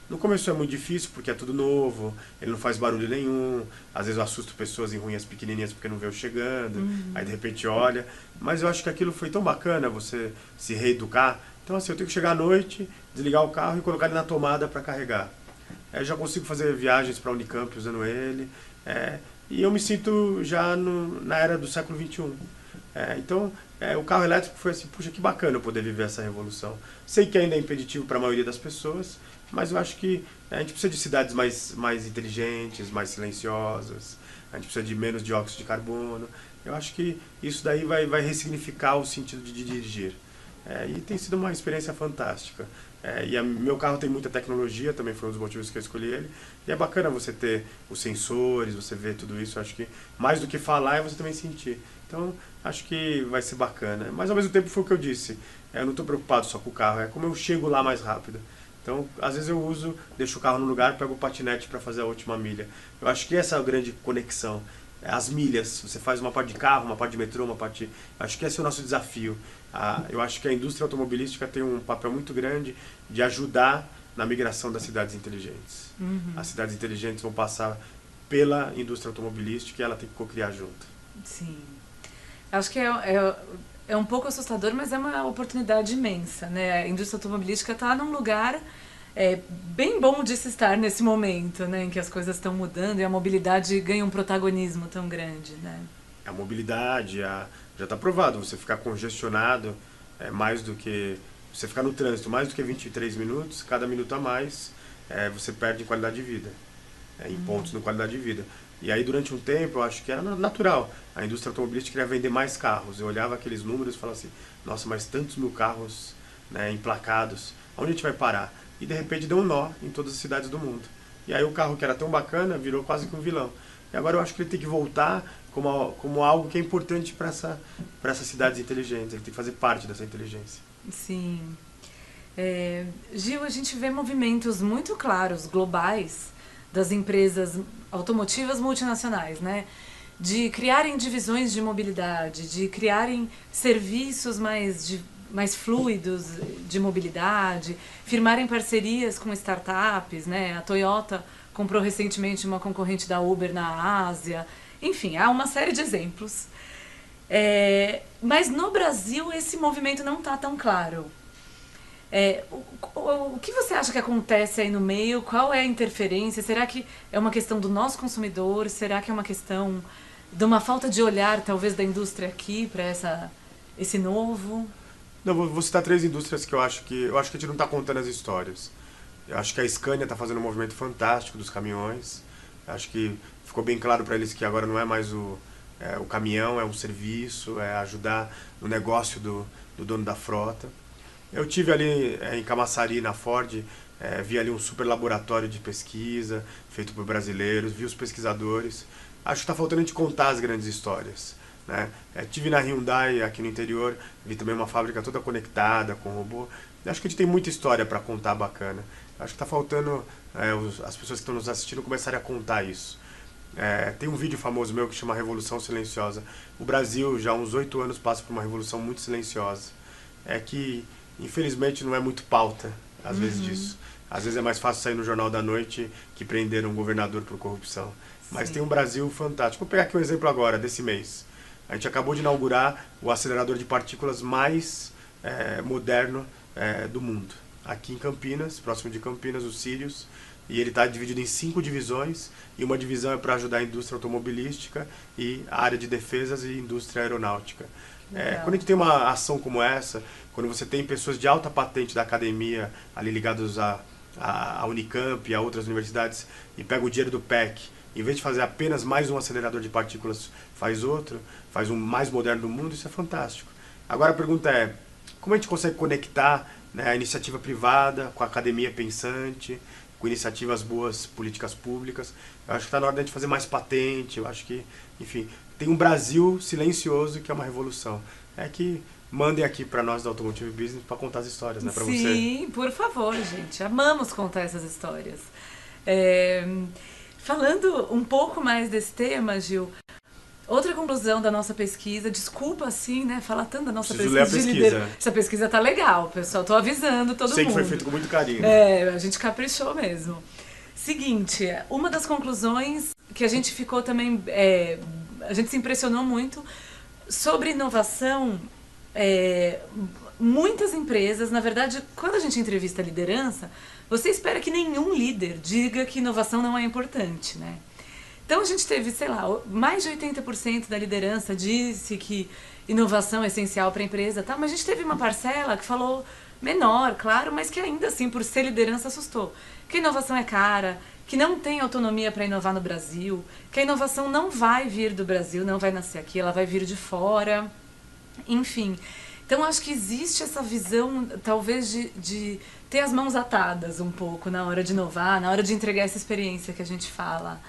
No começo é muito difícil porque é tudo novo, ele não faz barulho nenhum, às vezes eu assusto pessoas em ruínas pequenininhas porque não vê eu chegando, aí de repente olha, mas eu acho que aquilo foi tão bacana, você se reeducar. Então assim, eu tenho que chegar à noite, desligar o carro e colocar ele na tomada para carregar. Eu já consigo fazer viagens para a Unicamp usando ele, e eu me sinto já na era do século XXI. Então, o carro elétrico foi assim, puxa, que bacana eu poder viver essa revolução. Sei que ainda é impeditivo para a maioria das pessoas, mas eu acho que a gente precisa de cidades mais inteligentes, mais silenciosas, a gente precisa de menos dióxido de carbono. Eu acho que isso daí vai ressignificar o sentido de dirigir. E tem sido uma experiência fantástica. Meu carro tem muita tecnologia, também foi um dos motivos que eu escolhi ele. E é bacana você ter os sensores, você ver tudo isso. Eu acho que mais do que falar é você também sentir. Então, acho que vai ser bacana. Mas, ao mesmo tempo, foi o que eu disse. Eu não estou preocupado só com o carro, é como eu chego lá mais rápido. Então, às vezes eu deixo o carro no lugar, pego o patinete para fazer a última milha. Eu acho que essa é a grande conexão. As milhas, você faz uma parte de carro, uma parte de metrô, uma parte... Acho que esse é o nosso desafio. Eu acho que a indústria automobilística tem um papel muito grande de ajudar na migração das cidades inteligentes. As cidades inteligentes vão passar pela indústria automobilística e ela tem que co-criar junto. Sim. Acho que é um pouco assustador, mas é uma oportunidade imensa, né? A indústria automobilística está num lugar bem bom de se estar nesse momento, né? Em que as coisas estão mudando e a mobilidade ganha um protagonismo tão grande, né? A mobilidade, já está provado, você ficar congestionado mais do que... Você ficar no trânsito mais do que 23 minutos, cada minuto a mais, você perde em qualidade de vida, em pontos na qualidade de vida. E aí, durante um tempo, eu acho que era natural. A indústria automobilística queria vender mais carros. Eu olhava aqueles números e falava assim, nossa, mas tantos mil carros, né, emplacados, onde a gente vai parar? E, de repente, deu um nó em todas as cidades do mundo. E aí, o carro que era tão bacana virou quase que um vilão. E agora eu acho que ele tem que voltar como algo que é importante para essas cidades inteligentes. Ele tem que fazer parte dessa inteligência. Sim. Gil, a gente vê movimentos muito claros, globais, das empresas automotivas multinacionais, né? De criarem divisões de mobilidade, de criarem serviços mais fluidos de mobilidade, firmarem parcerias com startups, né? A Toyota comprou recentemente uma concorrente da Uber na Ásia. Enfim, há uma série de exemplos. Mas no Brasil esse movimento não está tão claro. O que você acha que acontece aí no meio? Qual é a interferência? Será que é uma questão do nosso consumidor? Será que é uma questão de uma falta de olhar, talvez, da indústria aqui para esse novo? Não, vou citar 3 indústrias que eu acho que a gente não está contando as histórias. Eu acho que a Scania está fazendo um movimento fantástico dos caminhões. Eu acho que ficou bem claro para eles que agora não é mais o caminhão, é um serviço, é ajudar no negócio do dono da frota. Eu tive ali em Camaçari, na Ford, vi ali um super laboratório de pesquisa feito por brasileiros, vi os pesquisadores. Acho que está faltando a gente contar as grandes histórias, né? Tive na Hyundai, aqui no interior, vi também uma fábrica toda conectada com robô. Acho que a gente tem muita história para contar bacana. Acho que está faltando as pessoas que estão nos assistindo começarem a contar isso. Tem um vídeo famoso meu que chama Revolução Silenciosa. O Brasil já há uns 8 anos passa por uma revolução muito silenciosa. Que infelizmente não é muito pauta, às vezes, disso. Às vezes é mais fácil sair no Jornal da Noite que prender um governador por corrupção. Mas tem um Brasil fantástico. Vou pegar aqui um exemplo agora, desse mês. A gente acabou de inaugurar o acelerador de partículas mais moderno do mundo. Aqui em Campinas, próximo de Campinas, o Sirius. E ele está dividido em 5 divisões. E uma divisão é para ajudar a indústria automobilística e a área de defesas e indústria aeronáutica. Quando a gente tem uma ação como essa, quando você tem pessoas de alta patente da academia ali ligados à Unicamp e a outras universidades e pega o dinheiro do PEC, em vez de fazer apenas mais um acelerador de partículas, faz outro, faz um mais moderno do mundo, isso é fantástico. Agora a pergunta é, como a gente consegue conectar, né, a iniciativa privada com a academia pensante, com iniciativas boas, políticas públicas? Eu acho que está na hora de a gente fazer mais patente, eu acho que, enfim, tem um Brasil silencioso que é uma revolução. Que mandem aqui para nós da Automotive Business para contar as histórias, né, para você. Sim, por favor, gente. Amamos contar essas histórias. Falando um pouco mais desse tema, Gil, outra conclusão da nossa pesquisa, desculpa assim, né, falar tanto da nossa Preciso pesquisa, ler a pesquisa. Essa pesquisa tá legal, pessoal, tô avisando todo mundo. Sei que foi feito com muito carinho. A gente caprichou mesmo. Seguinte, uma das conclusões que a gente ficou também, a gente se impressionou muito sobre inovação. Muitas empresas, na verdade, quando a gente entrevista a liderança, você espera que nenhum líder diga que inovação não é importante, né? Então a gente teve, sei lá, mais de 80% da liderança disse que inovação é essencial para a empresa, tá? Mas a gente teve uma parcela que falou menor, claro, mas que ainda assim, por ser liderança, assustou. Que a inovação é cara, que não tem autonomia para inovar no Brasil, que a inovação não vai vir do Brasil, não vai nascer aqui, ela vai vir de fora, enfim. Então acho que existe essa visão, talvez, de ter as mãos atadas um pouco na hora de inovar, na hora de entregar essa experiência que a gente fala.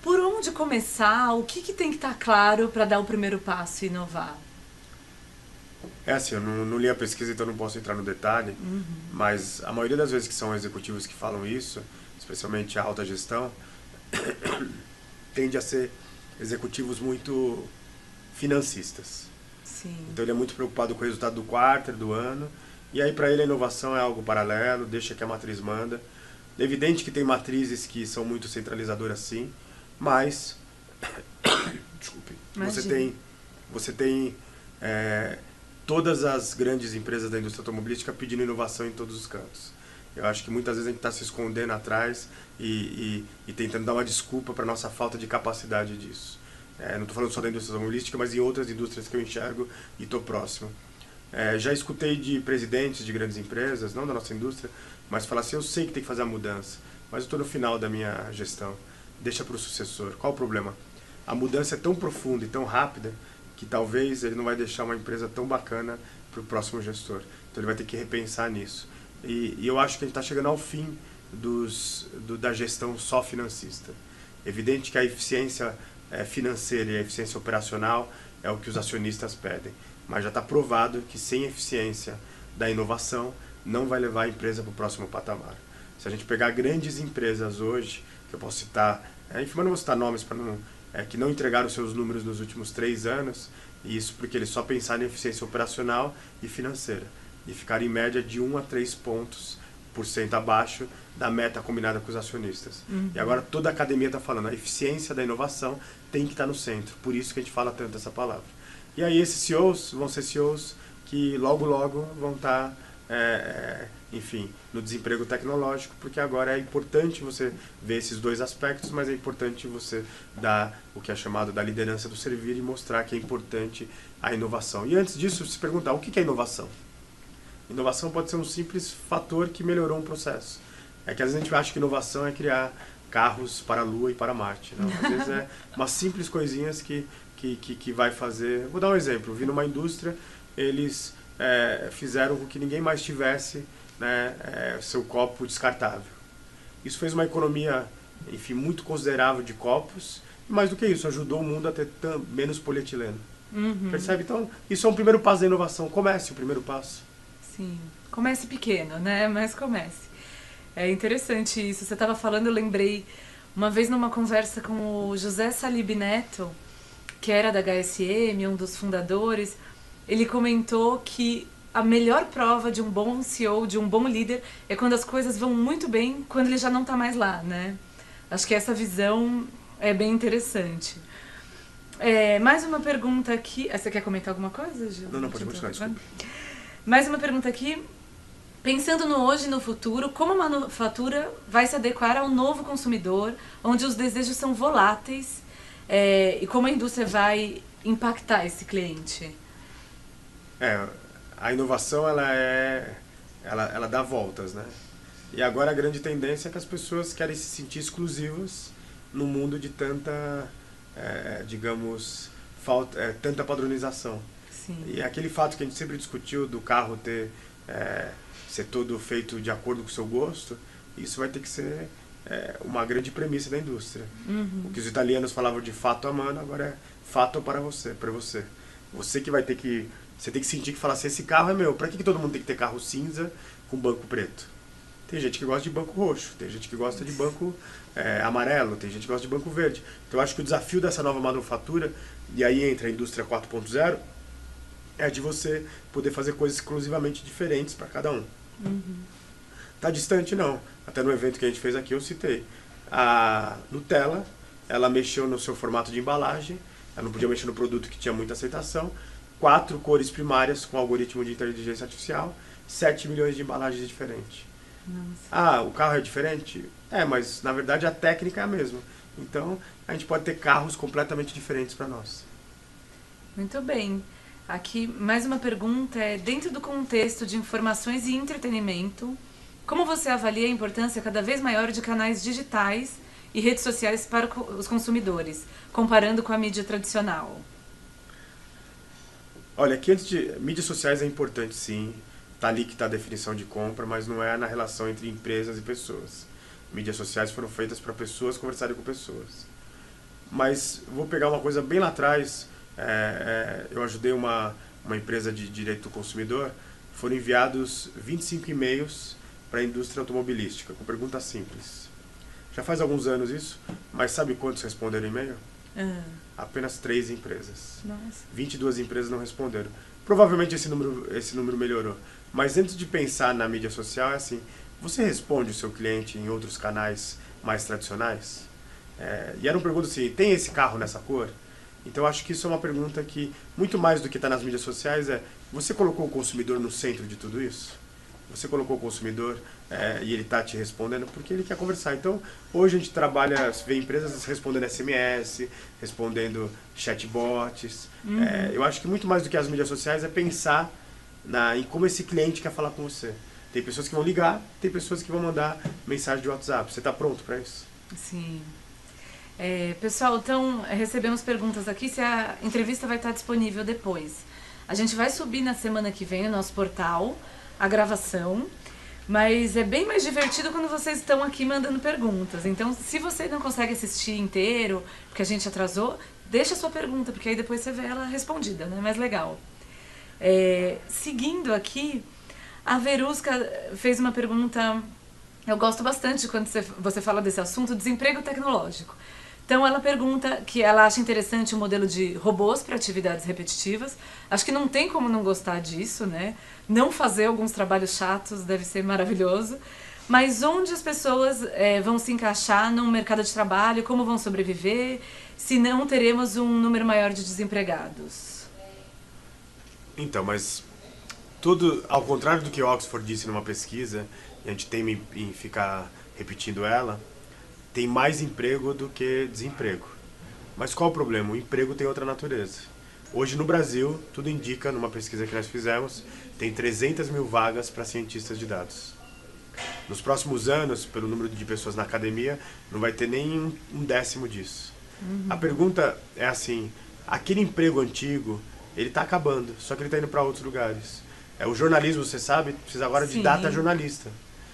Por onde começar? O que tem que estar claro para dar o primeiro passo e inovar? É assim, eu não li a pesquisa, então não posso entrar no detalhe, mas a maioria das vezes que são executivos que falam isso, especialmente a alta gestão, tende a ser executivos muito financistas. Sim. Então ele é muito preocupado com o resultado do quarto, do ano, e aí para ele a inovação é algo paralelo, deixa que a matriz manda. É evidente que tem matrizes que são muito centralizadoras sim, mas desculpe, você tem todas as grandes empresas da indústria automobilística pedindo inovação em todos os cantos. Eu acho que muitas vezes a gente está se escondendo atrás e tentando dar uma desculpa para a nossa falta de capacidade disso. Não estou falando só da indústria automobilística, mas em outras indústrias que eu enxergo e estou próximo. Já escutei de presidentes de grandes empresas, não da nossa indústria, mas falar assim, eu sei que tem que fazer a mudança, mas eu estou no final da minha gestão, deixa para o sucessor. Qual o problema? A mudança é tão profunda e tão rápida que talvez ele não vai deixar uma empresa tão bacana para o próximo gestor. Então ele vai ter que repensar nisso. E eu acho que a gente está chegando ao fim da gestão só financista. Evidente que a eficiência financeira e a eficiência operacional é o que os acionistas pedem. Mas já está provado que sem eficiência da inovação não vai levar a empresa para o próximo patamar. Se a gente pegar grandes empresas hoje, que eu posso citar, enfim, mas não vou citar nomes para não... que não entregaram seus números nos últimos 3 anos, e isso porque eles só pensaram em eficiência operacional e financeira, e ficaram em média de 1 a 3 pontos por cento abaixo da meta combinada com os acionistas. E agora toda a academia está falando, a eficiência da inovação tem que estar no centro, por isso que a gente fala tanto essa palavra. E aí esses CEOs vão ser CEOs que logo vão estar, enfim, no desemprego tecnológico, porque agora é importante você ver esses dois aspectos, mas é importante você dar o que é chamado da liderança do servir e mostrar que é importante a inovação. E antes disso, se perguntar, o que é inovação? Inovação pode ser um simples fator que melhorou um processo. É que às vezes a gente acha que inovação é criar carros para a Lua e para Marte. Não? Às vezes é umas simples coisinhas que vai fazer... Vou dar um exemplo. Vi numa indústria, eles fizeram com que ninguém mais tivesse, né, seu copo descartável. Isso fez uma economia, enfim, muito considerável de copos. E mais do que isso, ajudou o mundo a ter menos polietileno. Percebe? Então, isso é um primeiro passo da inovação. Comece o primeiro passo. Sim. Comece pequeno, né? Mas comece. É interessante isso. Você estava falando, eu lembrei, uma vez numa conversa com o José Salib Neto, que era da HSM, um dos fundadores, ele comentou que a melhor prova de um bom CEO, de um bom líder, é quando as coisas vão muito bem, quando ele já não está mais lá, né? Acho que essa visão é bem interessante. Mais uma pergunta aqui. Você quer comentar alguma coisa, Gil? Não, pode continuar, desculpa. Mais uma pergunta aqui. Pensando no hoje e no futuro, como a manufatura vai se adequar ao novo consumidor, onde os desejos são voláteis, e como a indústria vai impactar esse cliente? A inovação ela dá voltas, né? E agora a grande tendência é que as pessoas querem se sentir exclusivas no mundo de tanta, digamos, tanta padronização. Sim. E aquele fato que a gente sempre discutiu do carro ser todo feito de acordo com o seu gosto, isso vai ter que ser uma grande premissa da indústria. O que os italianos falavam de fatto a mano, agora é fatto para você, para você. Você que vai ter que... Você tem que sentir que falar assim, esse carro é meu. Para que todo mundo tem que ter carro cinza com banco preto? Tem gente que gosta de banco roxo, tem gente que gosta de banco amarelo, tem gente que gosta de banco verde. Então eu acho que o desafio dessa nova manufatura, e aí entra a indústria 4.0, é de você poder fazer coisas exclusivamente diferentes para cada um. Tá distante? Não. Até no evento que a gente fez aqui eu citei. A Nutella, ela mexeu no seu formato de embalagem, ela não podia mexer no produto que tinha muita aceitação, 4 cores primárias com algoritmo de inteligência artificial, 7 milhões de embalagens diferentes. Nossa. O carro é diferente? Mas na verdade a técnica é a mesma. Então a gente pode ter carros completamente diferentes para nós. Muito bem. Aqui, mais uma pergunta dentro do contexto de informações e entretenimento, como você avalia a importância cada vez maior de canais digitais e redes sociais para os consumidores, comparando com a mídia tradicional? Olha, aqui antes de... Mídias sociais é importante sim, tá ali que está a definição de compra, mas não é na relação entre empresas e pessoas. Mídias sociais foram feitas para pessoas conversarem com pessoas. mas vou pegar uma coisa bem lá atrás. Eu ajudei uma empresa de direito do consumidor, foram enviados 25 e-mails para a indústria automobilística, com perguntas simples. Já faz alguns anos isso, mas sabe quantos responderam e-mail? Apenas 3 empresas. Nossa. 22 empresas não responderam. Provavelmente esse número melhorou. Mas antes de pensar na mídia social, é assim, você responde o seu cliente em outros canais mais tradicionais? E era uma pergunta assim, tem esse carro nessa cor? Então acho que isso é uma pergunta que, muito mais do que está nas mídias sociais, você colocou o consumidor no centro de tudo isso? Você colocou o consumidor e ele está te respondendo porque ele quer conversar. Então, hoje a gente trabalha, vê empresas respondendo SMS, respondendo chatbots. Eu acho que muito mais do que as mídias sociais é pensar em como esse cliente quer falar com você. Tem pessoas que vão ligar, tem pessoas que vão mandar mensagem de WhatsApp. Você está pronto para isso? Sim. Pessoal, então recebemos perguntas aqui se a entrevista vai estar disponível depois. A gente vai subir na semana que vem no nosso portal a gravação, mas é bem mais divertido quando vocês estão aqui mandando perguntas. Então, se você não consegue assistir inteiro, porque a gente atrasou, deixa a sua pergunta, porque aí depois você vê ela respondida, né? Mais legal. Seguindo aqui, a Verusca fez uma pergunta. Eu gosto bastante quando você fala desse assunto, desemprego tecnológico. Então ela pergunta que ela acha interessante o modelo de robôs para atividades repetitivas. Acho que não tem como não gostar disso, né? Não fazer alguns trabalhos chatos deve ser maravilhoso. Mas onde as pessoas vão se encaixar no mercado de trabalho, como vão sobreviver, se não teremos um número maior de desempregados? Então, mas tudo ao contrário do que Oxford disse numa pesquisa, e a gente teme em ficar repetindo ela, tem mais emprego do que desemprego. Mas qual o problema? O emprego tem outra natureza. Hoje no Brasil, tudo indica, numa pesquisa que nós fizemos, tem 300 mil vagas para cientistas de dados. Nos próximos anos, pelo número de pessoas na academia, não vai ter nem um décimo disso. A pergunta é assim, aquele emprego antigo, ele está acabando, só que ele está indo para outros lugares. O jornalismo, você sabe, precisa agora de data jornalista.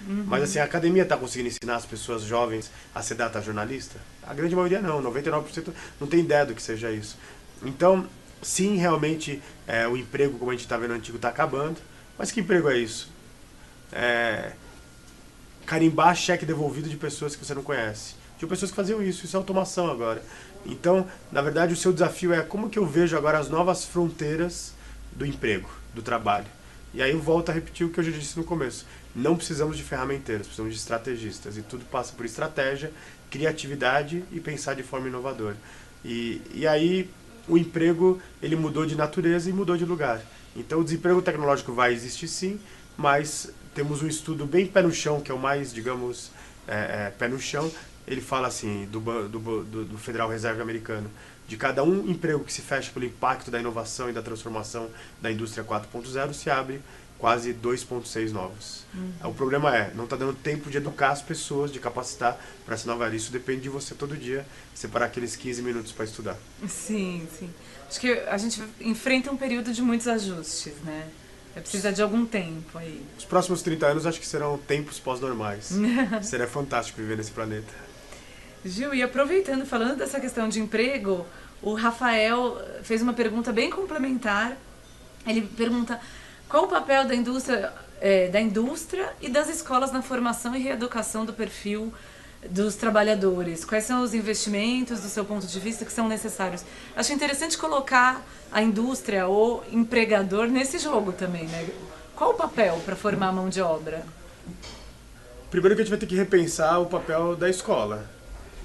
Mas assim, a academia está conseguindo ensinar as pessoas jovens a ser data jornalista? A grande maioria não, 99% não tem ideia do que seja isso. Então, sim, realmente, o emprego, como a gente está vendo antigo, está acabando. Mas que emprego é isso? Carimbar cheque devolvido de pessoas que você não conhece. Tinha pessoas que faziam isso é automação agora. Então, na verdade, o seu desafio é como que eu vejo agora as novas fronteiras do emprego, do trabalho. E aí eu volto a repetir o que eu já disse no começo. Não precisamos de ferramenteiros, precisamos de estrategistas. E tudo passa por estratégia, criatividade e pensar de forma inovadora. E aí o emprego ele mudou de natureza e mudou de lugar. Então o desemprego tecnológico vai existir sim, mas temos um estudo bem pé no chão, que é o mais, digamos, pé no chão. Ele fala assim, do Federal Reserve americano, de cada um emprego que se fecha pelo impacto da inovação e da transformação da indústria 4.0, se abre quase 2.6 novos. O problema não está dando tempo de educar as pessoas, de capacitar para essa nova área. Isso depende de você todo dia, separar aqueles 15 minutos para estudar. Sim, sim. Acho que a gente enfrenta um período de muitos ajustes, né? Precisa de algum tempo aí. Os próximos 30 anos acho que serão tempos pós-normais. Será fantástico viver nesse planeta. Gil, e aproveitando, falando dessa questão de emprego, o Rafael fez uma pergunta bem complementar. Ele pergunta qual o papel da indústria e das escolas na formação e reeducação do perfil dos trabalhadores. Quais são os investimentos, do seu ponto de vista, que são necessários? Acho interessante colocar a indústria ou empregador nesse jogo também, né? Qual o papel para formar a mão de obra? Primeiro que a gente vai ter que repensar o papel da escola.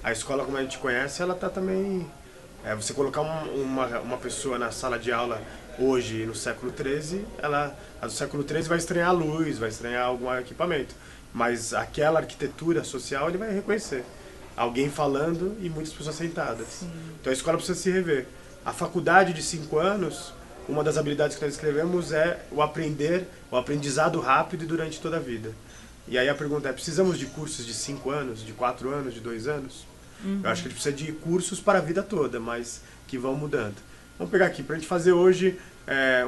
A escola, como a gente conhece, ela está também... você colocar uma pessoa na sala de aula hoje, no século XIII, a do século XIII vai estranhar a luz, vai estranhar algum equipamento. Mas aquela arquitetura social ele vai reconhecer. Alguém falando e muitas pessoas sentadas. Sim. Então a escola precisa se rever. A faculdade de 5 anos, uma das habilidades que nós escrevemos é o aprendizado rápido e durante toda a vida. E aí a pergunta é, precisamos de cursos de 5 anos, de 4 anos, de 2 anos? Eu acho que a gente precisa de cursos para a vida toda, mas que vão mudando. Vamos pegar aqui, para a gente fazer hoje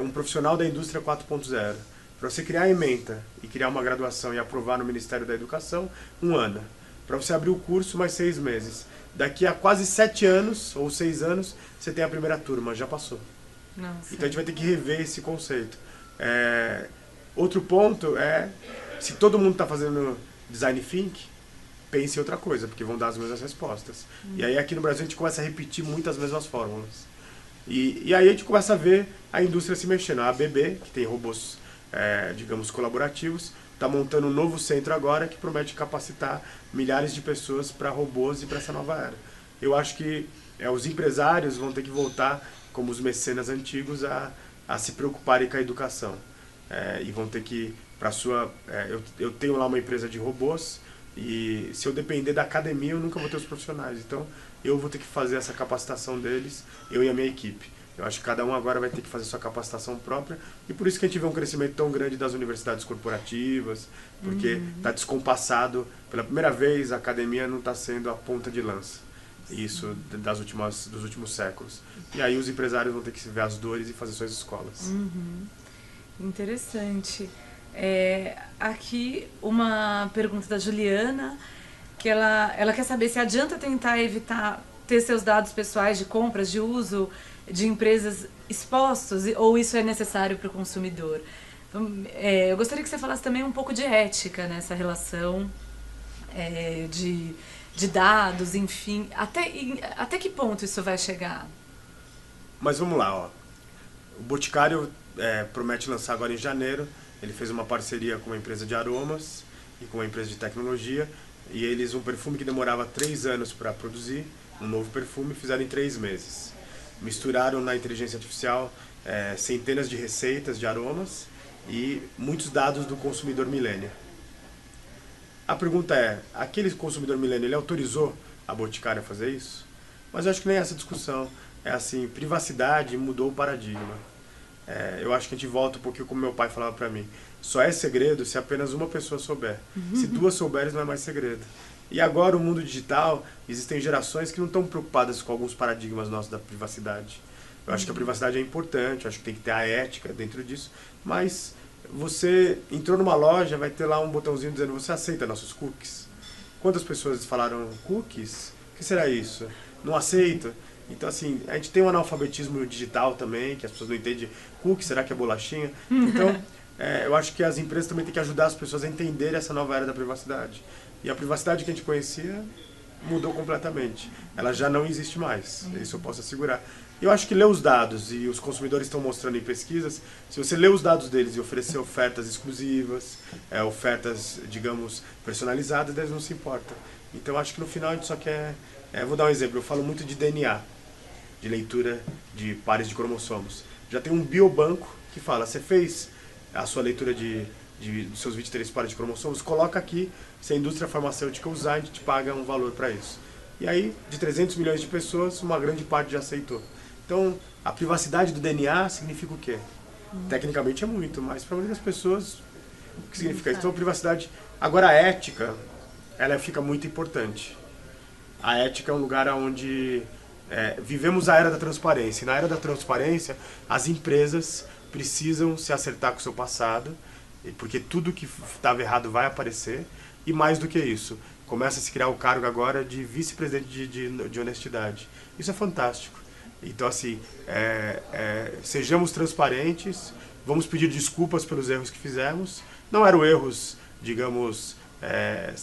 um profissional da indústria 4.0. Para você criar a ementa e criar uma graduação e aprovar no Ministério da Educação, 1 ano. para você abrir o curso mais 6 meses. Daqui a quase 7 anos, ou 6 anos, você tem a primeira turma, já passou. Nossa. Então a gente vai ter que rever esse conceito. Outro ponto é, se todo mundo está fazendo design think, pense em outra coisa, porque vão dar as mesmas respostas. E aí aqui no Brasil a gente começa a repetir muitas mesmas fórmulas. E aí a gente começa a ver a indústria se mexendo. A ABB, que tem robôs, digamos, colaborativos, está montando um novo centro agora que promete capacitar milhares de pessoas para robôs e para essa nova era. Eu acho que os empresários vão ter que voltar, como os mecenas antigos, a se preocuparem com a educação. E vão ter que, para sua... eu tenho lá uma empresa de robôs e se eu depender da academia eu nunca vou ter os profissionais. Então eu vou ter que fazer essa capacitação deles, eu e a minha equipe. Eu acho que cada um agora vai ter que fazer sua capacitação própria e por isso que a gente vê um crescimento tão grande das universidades corporativas, porque está descompassado. Pela primeira vez a academia não está sendo a ponta de lança. Isso dos últimos séculos. E aí os empresários vão ter que ver as dores e fazer suas escolas. Interessante. Aqui uma pergunta da Juliana, que ela quer saber se adianta tentar evitar ter seus dados pessoais de compras, de uso de empresas expostos, ou isso é necessário para o consumidor. Eu gostaria que você falasse também um pouco de ética nessa relação de dados, enfim. Até que ponto isso vai chegar? Mas vamos lá, ó. O Boticário promete lançar agora em janeiro. Ele fez uma parceria com uma empresa de aromas e com uma empresa de tecnologia. E eles, um perfume que demorava 3 anos para produzir, um novo perfume, fizeram em 3 meses. Misturaram na inteligência artificial centenas de receitas de aromas e muitos dados do consumidor milênio. A pergunta é, aquele consumidor milênio, ele autorizou a Boticário a fazer isso? Mas eu acho que nem essa discussão. É assim, privacidade mudou o paradigma. Eu acho que a gente volta um pouquinho como meu pai falava pra mim. Só é segredo se apenas uma pessoa souber. Se 2 souberem, não é mais segredo. E agora, o mundo digital, existem gerações que não estão preocupadas com alguns paradigmas nossos da privacidade. Eu acho que a privacidade é importante, eu acho que tem que ter a ética dentro disso, mas você entrou numa loja, vai ter lá um botãozinho dizendo, você aceita nossos cookies? Quantas pessoas falaram cookies? O que será isso? Não aceito? Então, assim, a gente tem um analfabetismo digital também, que as pessoas não entendem cookie, será que é bolachinha? Então, eu acho que as empresas também têm que ajudar as pessoas a entender essa nova era da privacidade. E a privacidade que a gente conhecia mudou completamente. Ela já não existe mais, isso eu posso assegurar. Eu acho que ler os dados, e os consumidores estão mostrando em pesquisas, se você ler os dados deles e oferecer ofertas exclusivas, ofertas, digamos, personalizadas, eles não se importam. Então, acho que no final a gente só quer... vou dar um exemplo, eu falo muito de DNA, de leitura de pares de cromossomos. Já tem um biobanco que fala, você fez a sua leitura dos seus 23 pares de cromossomos, coloca aqui, se a indústria farmacêutica usar, a gente te paga um valor para isso. E aí, de 300 milhões de pessoas, uma grande parte já aceitou. Então, a privacidade do DNA significa o quê? Tecnicamente é muito, mas para muitas pessoas, o que significa isso? Então, a privacidade... Agora, a ética, ela fica muito importante. A ética é um lugar onde vivemos a era da transparência. E na era da transparência, as empresas precisam se acertar com o seu passado, porque tudo que estava errado vai aparecer. E mais do que isso, começa a se criar o cargo agora de vice-presidente de honestidade. Isso é fantástico. Então, assim, sejamos transparentes, vamos pedir desculpas pelos erros que fizemos. Não eram erros, digamos,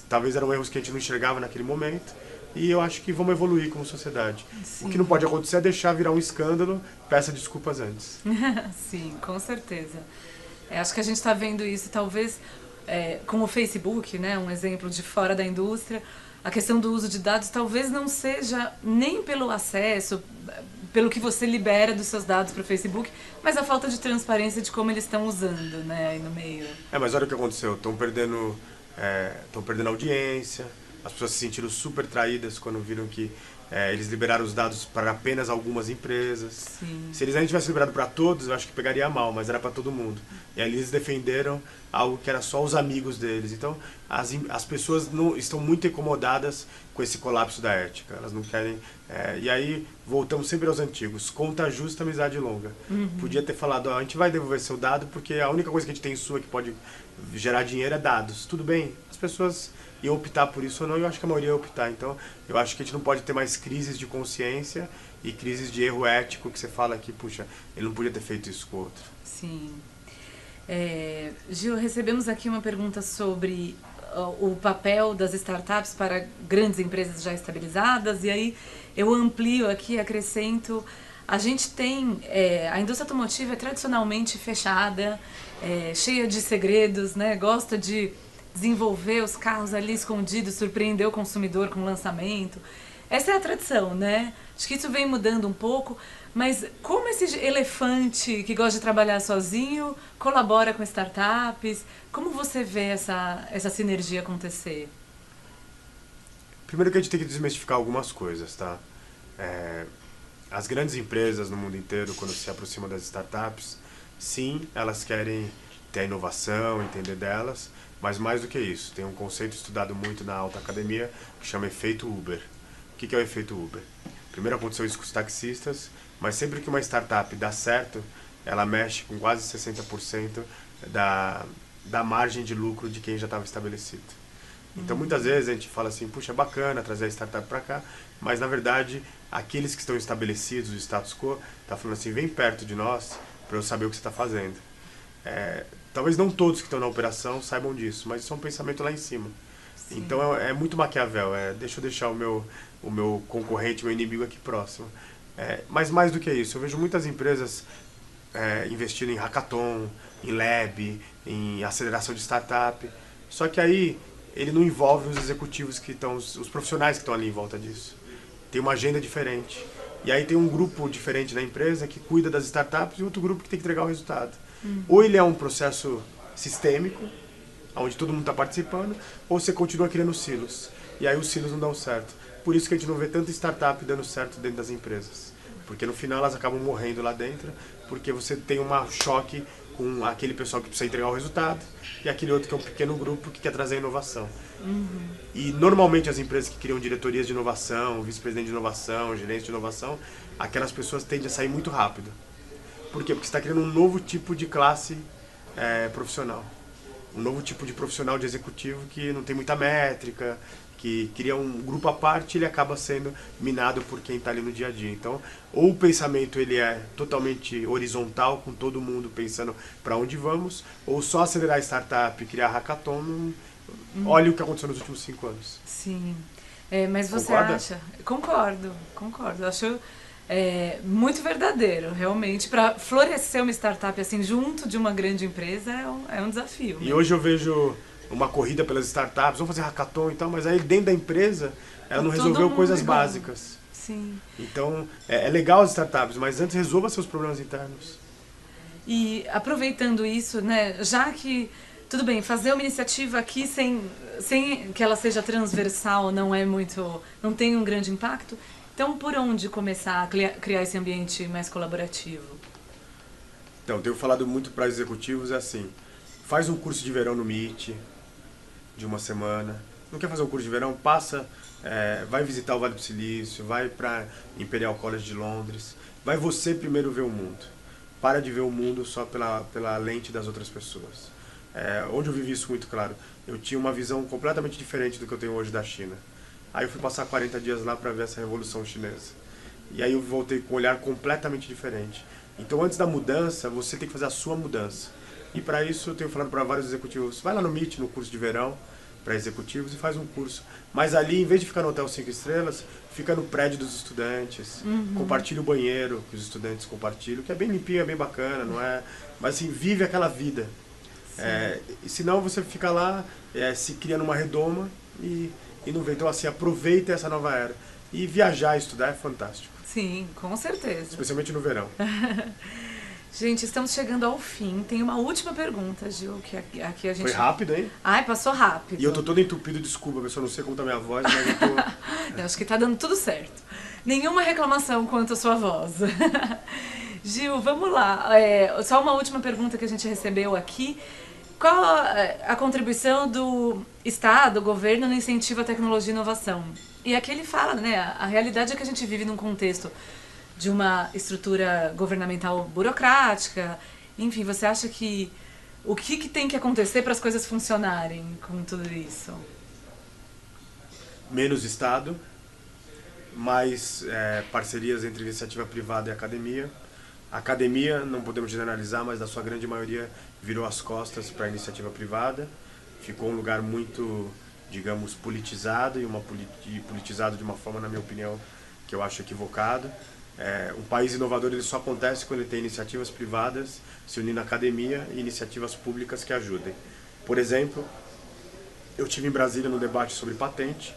talvez eram erros que a gente não enxergava naquele momento. E eu acho que vamos evoluir como sociedade. Sim. O que não pode acontecer é deixar virar um escândalo, peça desculpas antes. Sim, com certeza. Acho que a gente está vendo isso, talvez, com o Facebook, né, um exemplo de fora da indústria. A questão do uso de dados talvez não seja nem pelo acesso, pelo que você libera dos seus dados para o Facebook, mas a falta de transparência de como eles estão usando, né, aí no meio. Mas olha o que aconteceu, estão perdendo audiência, as pessoas se sentiram super traídas quando viram que eles liberaram os dados para apenas algumas empresas. Sim. Se eles ainda tivessem liberado para todos, eu acho que pegaria mal, mas era para todo mundo. E aí eles defenderam algo que era só os amigos deles. Então, as pessoas não estão muito incomodadas com esse colapso da ética. Elas não querem... e aí, voltamos sempre aos antigos. Conta justa, amizade longa. Podia ter falado, ó, a gente vai devolver seu dado porque a única coisa que a gente tem sua que pode gerar dinheiro é dados. Tudo bem, as pessoas iam optar por isso ou não, e eu acho que a maioria ia optar. Então, eu acho que a gente não pode ter mais crises de consciência e crises de erro ético que você fala que, puxa, ele não podia ter feito isso com o outro. Sim. Gil, recebemos aqui uma pergunta sobre o papel das startups para grandes empresas já estabilizadas, e aí eu amplio aqui, acrescento, a gente tem, a indústria automotiva é tradicionalmente fechada, cheia de segredos, né? Gosta de desenvolver os carros ali escondidos, surpreender o consumidor com o lançamento. Essa é a tradição, né? Acho que isso vem mudando um pouco, mas como esse elefante que gosta de trabalhar sozinho colabora com startups? Como você vê essa sinergia acontecer? Primeiro que a gente tem que desmistificar algumas coisas, tá? As grandes empresas no mundo inteiro, quando se aproximam das startups, sim, elas querem ter a inovação, entender delas, mas mais do que isso, tem um conceito estudado muito na alta academia que chama efeito Uber. O que é o efeito Uber? Primeiro aconteceu isso com os taxistas, mas sempre que uma startup dá certo, ela mexe com quase 60% da margem de lucro de quem já estava estabelecido. Então muitas vezes a gente fala assim, puxa, bacana trazer a startup para cá, mas na verdade aqueles que estão estabelecidos, o status quo, tá falando assim, vem perto de nós para eu saber o que você está fazendo. Talvez não todos que estão na operação saibam disso, mas isso é um pensamento lá em cima. Sim. Então é muito Maquiavel, deixa eu deixar o meu concorrente, meu inimigo aqui próximo. Mas mais do que isso, eu vejo muitas empresas investindo em hackathon, em lab, em aceleração de startup, só que aí ele não envolve os executivos que estão, os profissionais que estão ali em volta disso. Tem uma agenda diferente. E aí tem um grupo diferente na empresa que cuida das startups e outro grupo que tem que entregar o resultado. Ou ele é um processo sistêmico, onde todo mundo está participando, ou você continua criando silos. E aí os silos não dão certo. Por isso que a gente não vê tanta startup dando certo dentro das empresas. Porque no final elas acabam morrendo lá dentro, porque você tem um choque com aquele pessoal que precisa entregar o resultado e aquele outro que é um pequeno grupo que quer trazer inovação. E normalmente as empresas que criam diretorias de inovação, vice-presidente de inovação, gerente de inovação, aquelas pessoas tendem a sair muito rápido. Por quê? Porque você está criando um novo tipo de classe profissional. Um novo tipo de profissional de executivo que não tem muita métrica, que cria um grupo à parte, ele acaba sendo minado por quem está ali no dia a dia. Então, ou o pensamento ele é totalmente horizontal, com todo mundo pensando para onde vamos, ou só acelerar a startup, criar hackathon, olha o que aconteceu nos últimos 5 anos. Sim. Mas você Concorda? acha... Concordo. Eu acho muito verdadeiro, realmente. Para florescer uma startup assim, junto de uma grande empresa, é um desafio. E hoje eu vejo uma corrida pelas startups, vamos fazer hackathon e tal, mas aí dentro da empresa ela não resolveu coisas básicas. Sim. Então é legal as startups, mas antes resolva seus problemas internos. E aproveitando isso, né, já que, tudo bem, fazer uma iniciativa aqui sem que ela seja transversal não tem um grande impacto, então por onde começar a criar esse ambiente mais colaborativo? Então, eu tenho falado muito para executivos assim, faz um curso de verão no Meet, de uma semana. Não quer fazer um curso de verão? Passa, vai visitar o Vale do Silício, vai para Imperial College de Londres. Vai você primeiro ver o mundo. Para de ver o mundo só pela lente das outras pessoas. Onde eu vivi isso muito claro. Eu tinha uma visão completamente diferente do que eu tenho hoje da China. Aí eu fui passar 40 dias lá para ver essa revolução chinesa. E aí eu voltei com um olhar completamente diferente. Então antes da mudança, você tem que fazer a sua mudança. E para isso eu tenho falado para vários executivos, vai lá no Meet, no curso de verão, para executivos, e faz um curso. Mas ali, em vez de ficar no hotel 5 estrelas, fica no prédio dos estudantes, compartilha o banheiro que os estudantes compartilham, que é bem limpinho, é bem bacana, não é? Mas assim, vive aquela vida. E senão você fica lá, se cria numa redoma e não vê. Então assim, aproveita essa nova era. E viajar e estudar é fantástico. Sim, com certeza. Especialmente no verão. Gente, estamos chegando ao fim. Tem uma última pergunta, Gil, que aqui a gente... Foi rápido, hein? Ai, passou rápido. E eu tô todo entupido, desculpa, pessoal, não sei como tá minha voz, mas eu tô... Eu acho que tá dando tudo certo. Nenhuma reclamação quanto à sua voz. Gil, vamos lá. Só uma última pergunta que a gente recebeu aqui. qual a contribuição do Estado, do governo, no incentivo à tecnologia e inovação? E aqui ele fala, né, a realidade é que a gente vive num contexto de uma estrutura governamental burocrática. Enfim, você acha que o que tem que acontecer para as coisas funcionarem com tudo isso? Menos Estado, mais parcerias entre iniciativa privada e academia. A academia, não podemos generalizar, mas na sua grande maioria virou as costas para a iniciativa privada. Ficou um lugar muito, digamos, politizado e politizado de uma forma, na minha opinião, que eu acho equivocado. Um país inovador ele só acontece quando ele tem iniciativas privadas se unindo à academia e iniciativas públicas que ajudem. Por exemplo, eu estive em Brasília no debate sobre patente.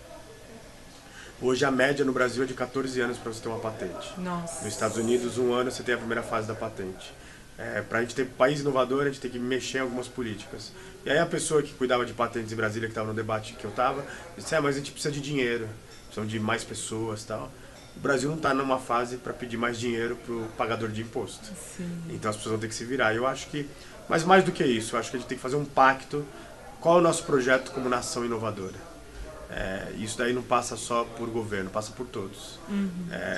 Hoje a média no Brasil é de 14 anos para você ter uma patente. Nossa. Nos Estados Unidos, 1 ano você tem a primeira fase da patente. Para a gente ter país inovador, a gente tem que mexer em algumas políticas. E aí a pessoa que cuidava de patentes em Brasília, que estava no debate que eu estava, disse, mas a gente precisa de dinheiro, precisamos de mais pessoas e tal. O Brasil não está numa fase para pedir mais dinheiro para o pagador de imposto. Sim. Então as pessoas vão ter que se virar. Eu acho que, mas mais do que isso, eu acho que a gente tem que fazer um pacto. Qual é o nosso projeto como nação inovadora? Isso daí não passa só por governo, passa por todos.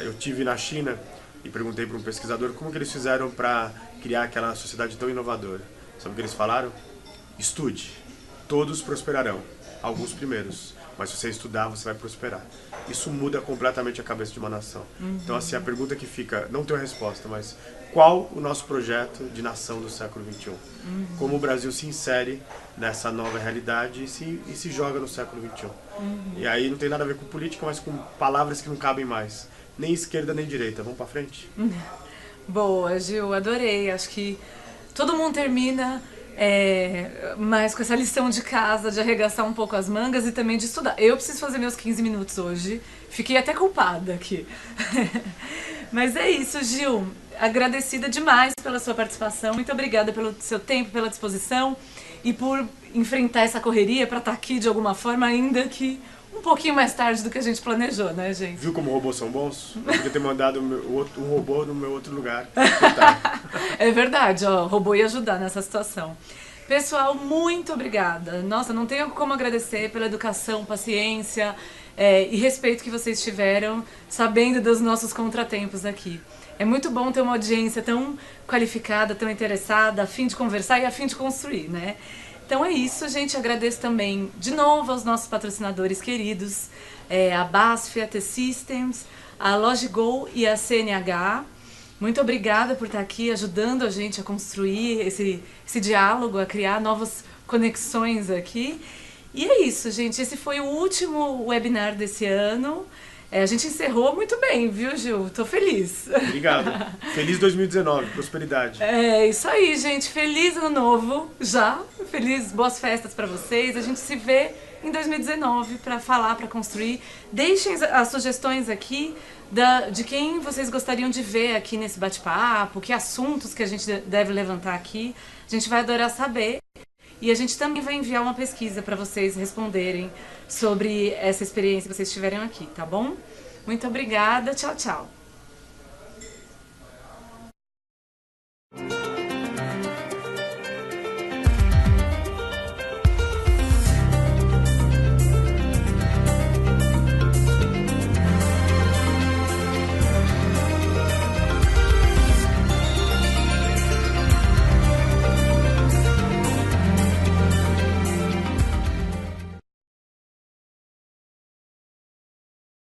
Eu tive na China e perguntei para um pesquisador como que eles fizeram para criar aquela sociedade tão inovadora. Sabe o que eles falaram? Estude, todos prosperarão, alguns primeiros, mas se você estudar você vai prosperar. Isso muda completamente a cabeça de uma nação. Então assim, a pergunta que fica, não tem uma resposta, mas qual o nosso projeto de nação do século XXI? Como o Brasil se insere nessa nova realidade e se joga no século XXI? E aí não tem nada a ver com política, mas com palavras que não cabem mais. Nem esquerda nem direita. Vamos pra frente? Boa, Gil, adorei. Acho que todo mundo termina mas com essa lição de casa, de arregaçar um pouco as mangas e também de estudar. Eu preciso fazer meus 15 minutos hoje. Fiquei até culpada aqui. Mas é isso, Gil. Agradecida demais pela sua participação. Muito obrigada pelo seu tempo, pela disposição e por enfrentar essa correria para estar aqui de alguma forma, ainda que um pouquinho mais tarde do que a gente planejou, né, gente? Viu como robôs são bons? Eu podia ter mandado um robô no meu outro lugar. É verdade, ó, o robô ia ajudar nessa situação. Pessoal, muito obrigada. Nossa, não tenho como agradecer pela educação, paciência e respeito que vocês tiveram, sabendo dos nossos contratempos aqui. É muito bom ter uma audiência tão qualificada, tão interessada, a fim de conversar e a fim de construir, né? Então é isso, gente. Agradeço também de novo aos nossos patrocinadores queridos, a BASF, a T-Systems, a Logigol e a CNH. Muito obrigada por estar aqui ajudando a gente a construir esse diálogo, a criar novas conexões aqui. E é isso, gente. Esse foi o último webinar desse ano. A gente encerrou muito bem, viu, Gil? Tô feliz. Obrigado. Feliz 2019, prosperidade. É isso aí, gente. Feliz ano novo já. Feliz, boas festas pra vocês. A gente se vê em 2019 pra falar, pra construir. Deixem as sugestões aqui de quem vocês gostariam de ver aqui nesse bate-papo, que assuntos que a gente deve levantar aqui. A gente vai adorar saber. E a gente também vai enviar uma pesquisa para vocês responderem sobre essa experiência que vocês tiveram aqui, tá bom? Muito obrigada, tchau, tchau!